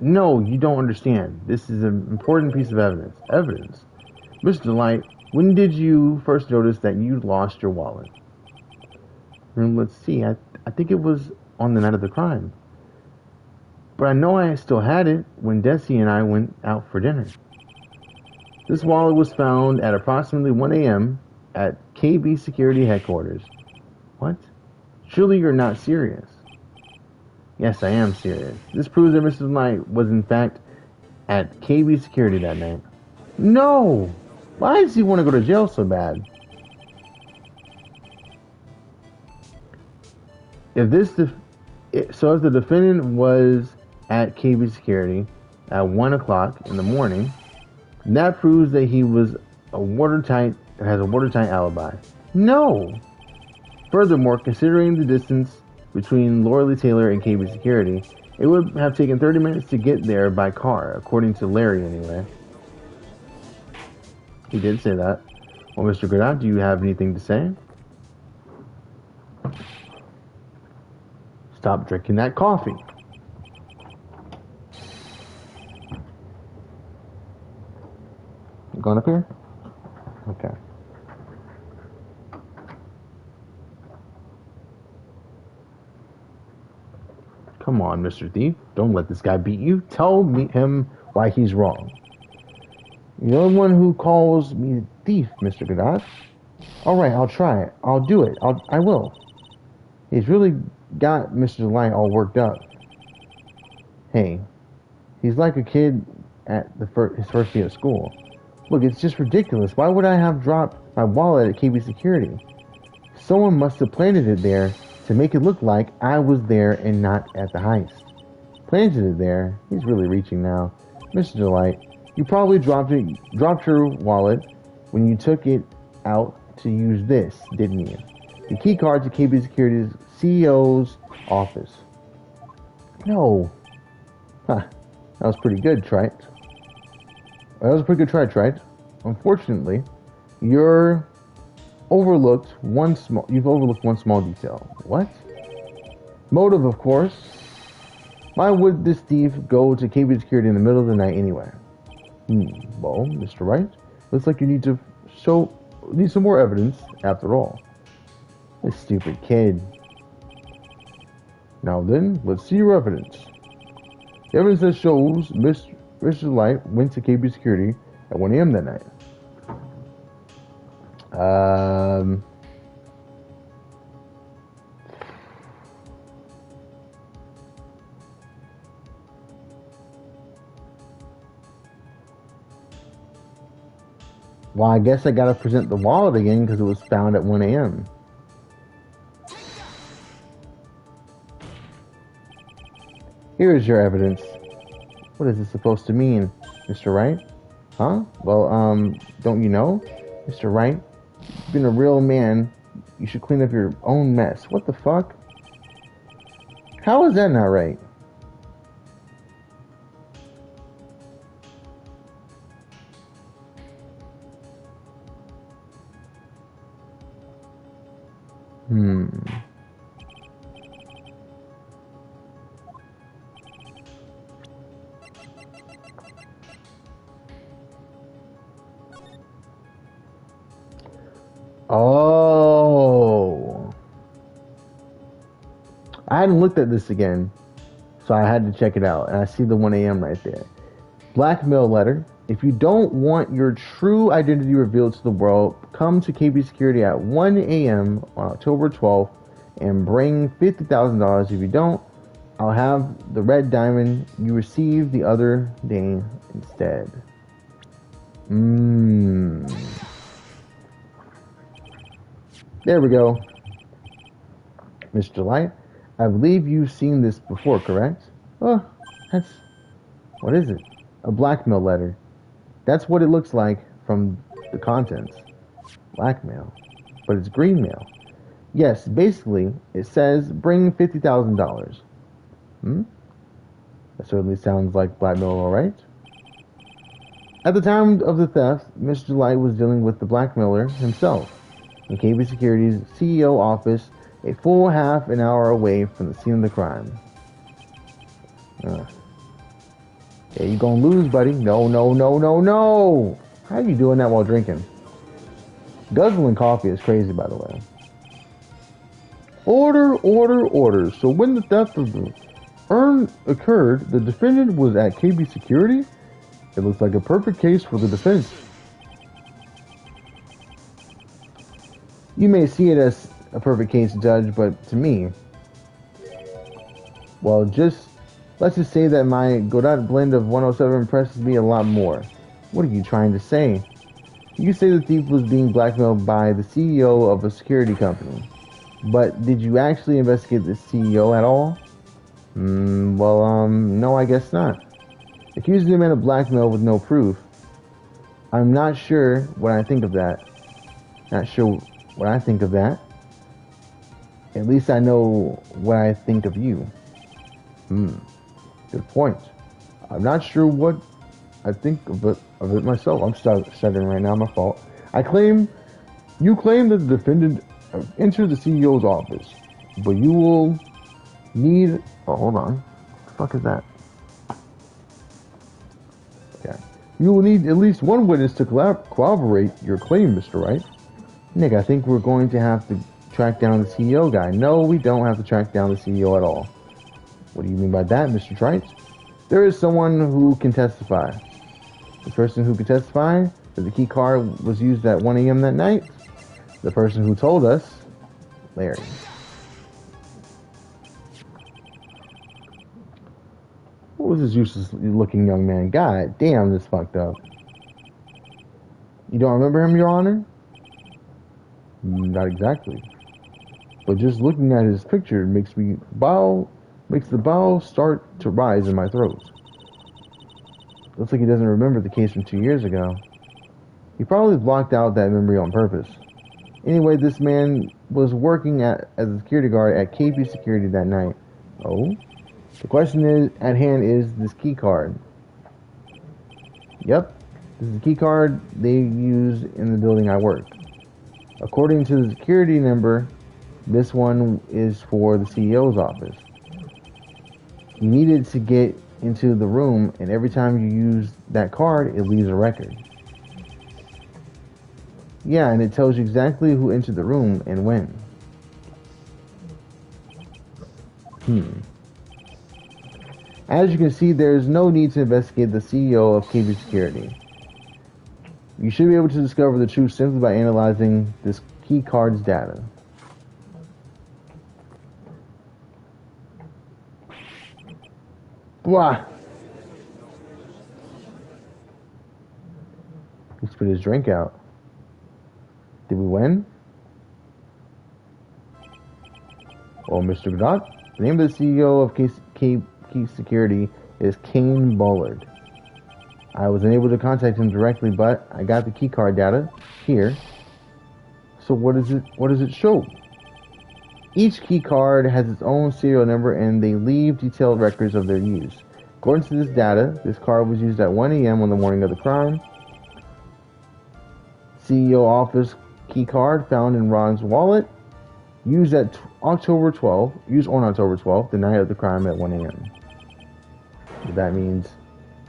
No, you don't understand. This is an important piece of evidence. Evidence? Mr. Light, when did you first notice that you lost your wallet? Let's see. I think it was on the night of the crime. But I know I still had it when Desi and I went out for dinner. This wallet was found at approximately 1 a.m. at KB Security Headquarters. What? Surely you're not serious. Yes, I am serious. This proves that Mr. Knight was in fact at KB Security that night. No! Why does he want to go to jail so bad? If the defendant was at KB Security at 1 o'clock in the morning, that proves that he was has a watertight alibi. No! Furthermore, considering the distance between Laura Taylor and KB Security, it would have taken 30 minutes to get there by car, according to Larry anyway. He did say that. Well, Mr. Goddard, do you have anything to say? Stop drinking that coffee. You going up here? Okay. Come on, Mr. Thief. Don't let this guy beat you. Tell him why he's wrong. You're the one who calls me a thief, Mr. Goddard. All right, I'll try it. I'll do it. I will. He's really got Mr. Light all worked up. Hey, he's like a kid at his first day of school. Look, it's just ridiculous. Why would I have dropped my wallet at KB Security? Someone must have planted it there to make it look like I was there and not at the heist. Planted it there? He's really reaching now. Mr. Light, you probably dropped your wallet when you took it out to use this, didn't you? The key card to KB Security's CEO's office. No. Huh. That was pretty good, Trite. That was a pretty good try, Trite. Unfortunately, you've overlooked one small detail. What? Motive, of course. Why would this thief go to KB Security in the middle of the night anyway? Well, Mr. Wright, looks like you need some more evidence after all. This stupid kid. Now then, let's see your evidence. The evidence that shows Mr. Light went to KB Security at 1 a.m. that night. Well, I guess I gotta present the wallet again because it was found at 1 a.m. Here is your evidence. What is this supposed to mean, Mr. Wright? Huh? Well, don't you know? Mr. Wright, you've been a real man. You should clean up your own mess. What the fuck? How is that not right? Oh. I hadn't looked at this again, so I had to check it out. And I see the 1 a.m. right there. Blackmail letter. If you don't want your true identity revealed to the world, come to KB Security at 1 a.m. on October 12th and bring $50,000. If you don't, I'll have the red diamond you received the other day instead. There we go. Mr. Light, I believe you've seen this before, correct? Oh, what is it? A blackmail letter. That's what it looks like from the contents. Blackmail. But it's green mail. Yes, basically, it says bring $50,000. That certainly sounds like blackmail, alright? At the time of the theft, Mr. Light was dealing with the blackmailer himself in KB Security's CEO office, a full half an hour away from the scene of the crime. Yeah, you gonna lose, buddy. No. How are you doing that while drinking? Guzzling coffee is crazy, by the way. Order. So when the theft of the urn occurred, the defendant was at KB Security? It looks like a perfect case for the defense. You may see it as a perfect case, Judge, but to me, well, let's just say that my Godot blend of 107 impresses me a lot more. What are you trying to say? You say the thief was being blackmailed by the CEO of a security company. But did you actually investigate the CEO at all? No, I guess not. Accusing the man of blackmail with no proof. I'm not sure what I think of that. At least I know what I think of you. Good point. I'm not sure what I think of it myself. I'm stuttering right now, my fault. You claim that the defendant entered the CEO's office, but you will need... Oh, hold on. What the fuck is that? Okay. You will need at least one witness to corroborate your claim, Mr. Wright. Nick, I think we're going to have to track down the CEO guy. No, we don't have to track down the CEO at all. What do you mean by that, Mr. Trite? There is someone who can testify. The person who can testify that the key card was used at 1 a.m. that night? The person who told us, Larry. What was this useless looking young man? God damn, this fucked up. You don't remember him, Your Honor? Not exactly. But just looking at his picture makes the bowels start to rise in my throat. Looks like he doesn't remember the case from 2 years ago. He probably blocked out that memory on purpose. Anyway, this man was working as a security guard at KB Security that night. Oh? The question at hand is this key card. Yep. This is the key card they use in the building I work. According to the security number, this one is for the CEO's office. You needed to get into the room, and every time you use that card, it leaves a record. Yeah, and it tells you exactly who entered the room and when. As you can see, there is no need to investigate the CEO of KB Security. You should be able to discover the truth simply by analyzing this key card's data. Blah. He spit his drink out. Did we win? Oh, Mr. Godot, the name of the CEO of KB Security is Kane Bullard. I was unable to contact him directly, but I got the keycard data here. So what does it show? Each keycard has its own serial number and they leave detailed records of their use. According to this data, this card was used at 1 a.m. on the morning of the crime. CEO office keycard found in Ron's wallet. Used on October 12th, the night of the crime at 1 a.m. That means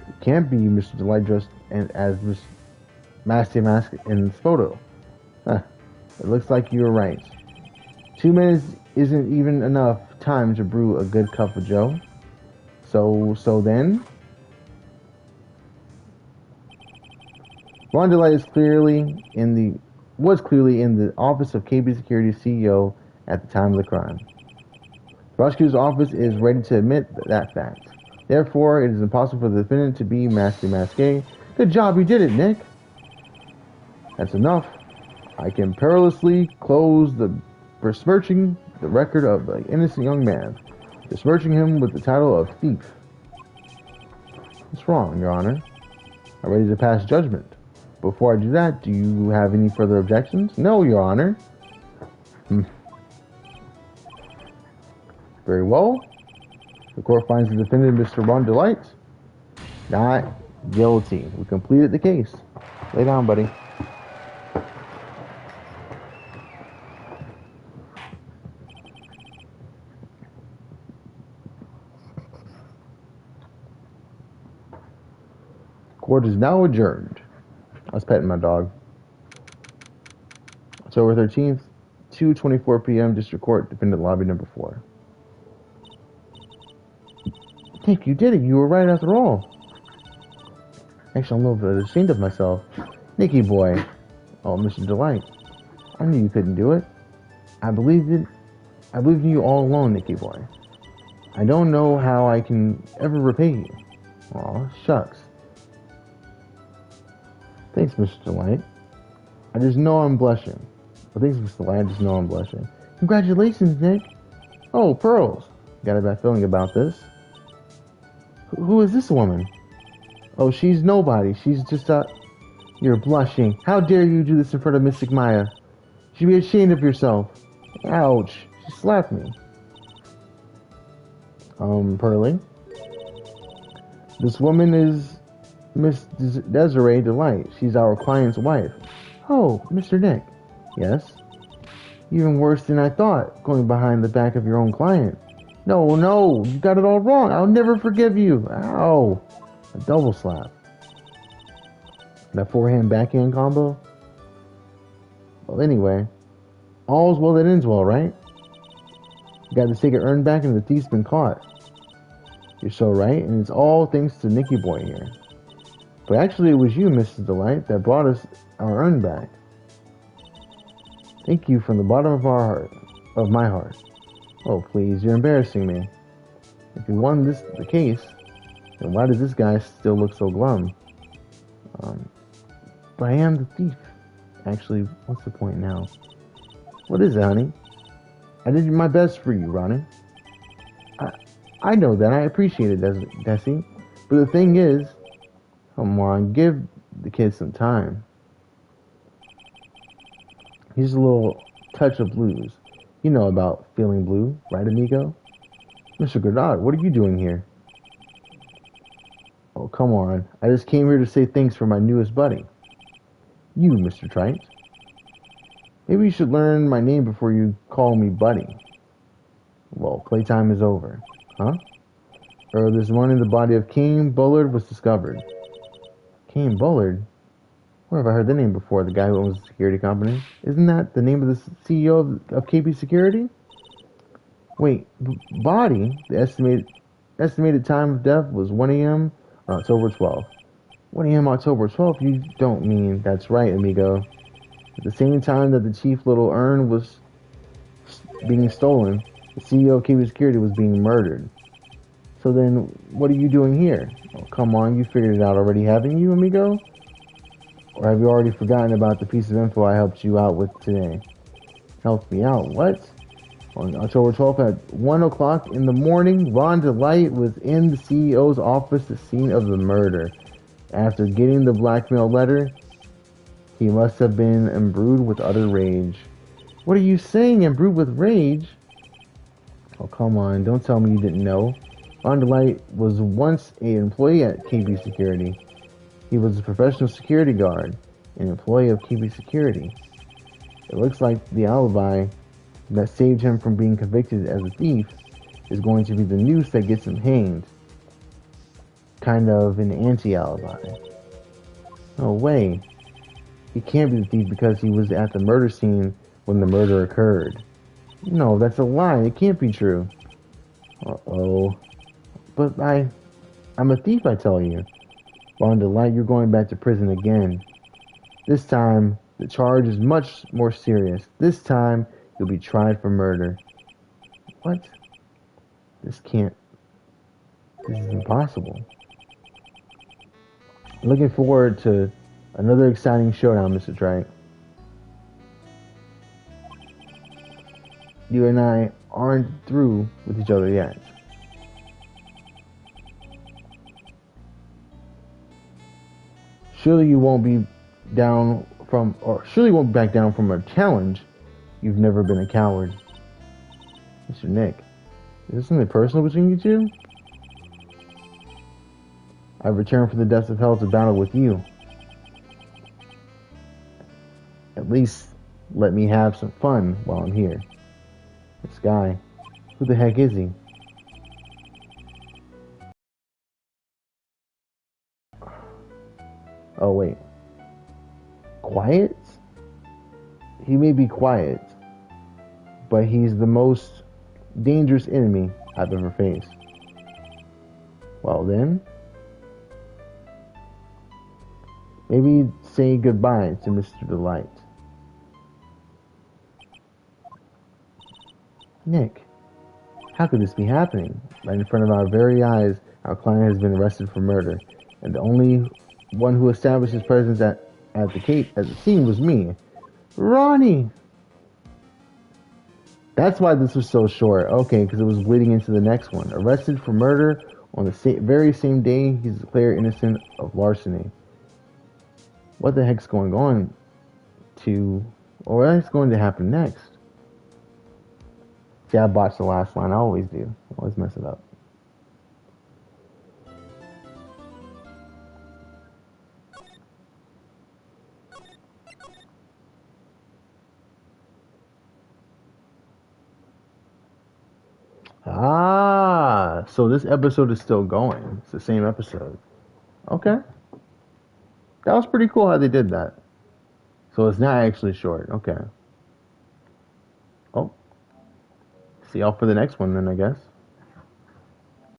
it can't be Mr. Delight dressed as Miss Mask in this photo. Huh. It looks like you were right. 2 minutes isn't even enough time to brew a good cup of joe. So then, Ron DeLight was clearly in the office of KB Security's CEO at the time of the crime. The prosecutor's office is ready to admit that fact. Therefore, it is impossible for the defendant to be masqué. Good job, you did it, Nick. That's enough. I can perilously close the besmirching the record of an innocent young man, besmirching him with the title of thief. What's wrong, Your Honor? I'm ready to pass judgment. Before I do that, do you have any further objections? No, Your Honor. Very well. The court finds the defendant, Mr. Ron DeLight, not guilty. We completed the case. Lay down, buddy. Court is now adjourned. I was petting my dog. October 13th, 2:24 p.m. District Court, Defendant Lobby number 4. Nick, you did it. You were right after all. Actually, I'm a little bit ashamed of myself. Nicky boy. Oh, Mr. DeLight. I knew you couldn't do it. I believed it. I believed in you all along, Nicky boy. I don't know how I can ever repay you. Aw, shucks. Thanks, Mr. DeLight. I just know I'm blushing. Well, thanks, Mr. DeLight. I just know I'm blushing. Congratulations, Nick. Oh, pearls. Got a bad feeling about this. Who is this woman? Oh, she's nobody. She's just a... You're blushing. How dare you do this in front of Mystic Maya? You should be ashamed of yourself. Ouch. She slapped me. Pearly. This woman is Miss Desiree DeLight. She's our client's wife. Oh, Mr. Nick. Yes? Even worse than I thought, going behind the back of your own client. No, you got it all wrong. I'll never forgive you. Ow. A double slap. That forehand backhand combo? Well, anyway. All's well that ends well, right? You got the ticket earned back and the thief's been caught. You're so right, and it's all thanks to Nicky Boy here. But actually it was you, Mrs. DeLight, that brought us our earn back. Thank you from the bottom of my heart. Oh, please, you're embarrassing me. If you won the case, then why does this guy still look so glum? But I am the thief. Actually, what's the point now? What is it, honey? I did my best for you, Ronnie. I know that. I appreciate it, Desi. But the thing is, come on, give the kid some time. Here's a little touch of blues. You know about feeling blue, right, amigo? Mr. Goddard, what are you doing here? Oh, come on. I just came here to say thanks for my newest buddy. You, Mr. Trite. Maybe you should learn my name before you call me buddy. Well, playtime is over. Huh? Earlier this morning, the body of King Bullard was discovered. King Bullard? Where have I heard the name before? The guy who owns the security company? Isn't that the name of the CEO of KP Security? Wait, body? The estimated time of death was 1 a.m. on October 12th. 1 a.m. October 12th? You don't mean that's right, amigo. At the same time that the chief little urn was being stolen, the CEO of KP Security was being murdered. So then, what are you doing here? Oh, come on, you figured it out already, haven't you, amigo? Or have you already forgotten about the piece of info I helped you out with today? Helped me out? What? On October 12th at 1 o'clock in the morning, Ron DeLight was in the CEO's office, the scene of the murder. After getting the blackmail letter, he must have been imbrued with utter rage. What are you saying, imbrued with rage? Oh, come on, don't tell me you didn't know. Ron DeLight was once an employee at KB Security. He was a professional security guard, an employee of KB Security. It looks like the alibi that saved him from being convicted as a thief is going to be the noose that gets him hanged. Kind of an anti-alibi. No way. He can't be the thief because he was at the murder scene when the murder occurred. No, that's a lie. It can't be true. Uh-oh. But I'm a thief, I tell you. Well, in the light, you're going back to prison again. This time, the charge is much more serious. This time, you'll be tried for murder. What? This can't. This is impossible. Looking forward to another exciting showdown, Mr. Trike. You and I aren't through with each other yet. Surely you won't be down from, or surely you won't back down from a challenge. You've never been a coward. Mr. Nick, is this something personal between you two? I've returned from the depths of hell to battle with you. At least let me have some fun while I'm here. This guy, who the heck is he? Oh wait, quiet? He may be quiet, but he's the most dangerous enemy I've ever faced. Well then, maybe say goodbye to Mr. Delight. Nick, how could this be happening? Right in front of our very eyes, our client has been arrested for murder, and the only one who established his presence at the scene was me. Ronnie! That's why this was so short. Okay, because it was bleeding into the next one. Arrested for murder on the very same day he's declared innocent of larceny. What the heck's going on or what's going to happen next? See, I botched the last line. I always do. I always mess it up. Ah, so this episode is still going. It's the same episode. Okay. That was pretty cool how they did that. So it's not actually short. Okay. Oh, see y'all for the next one then, I guess.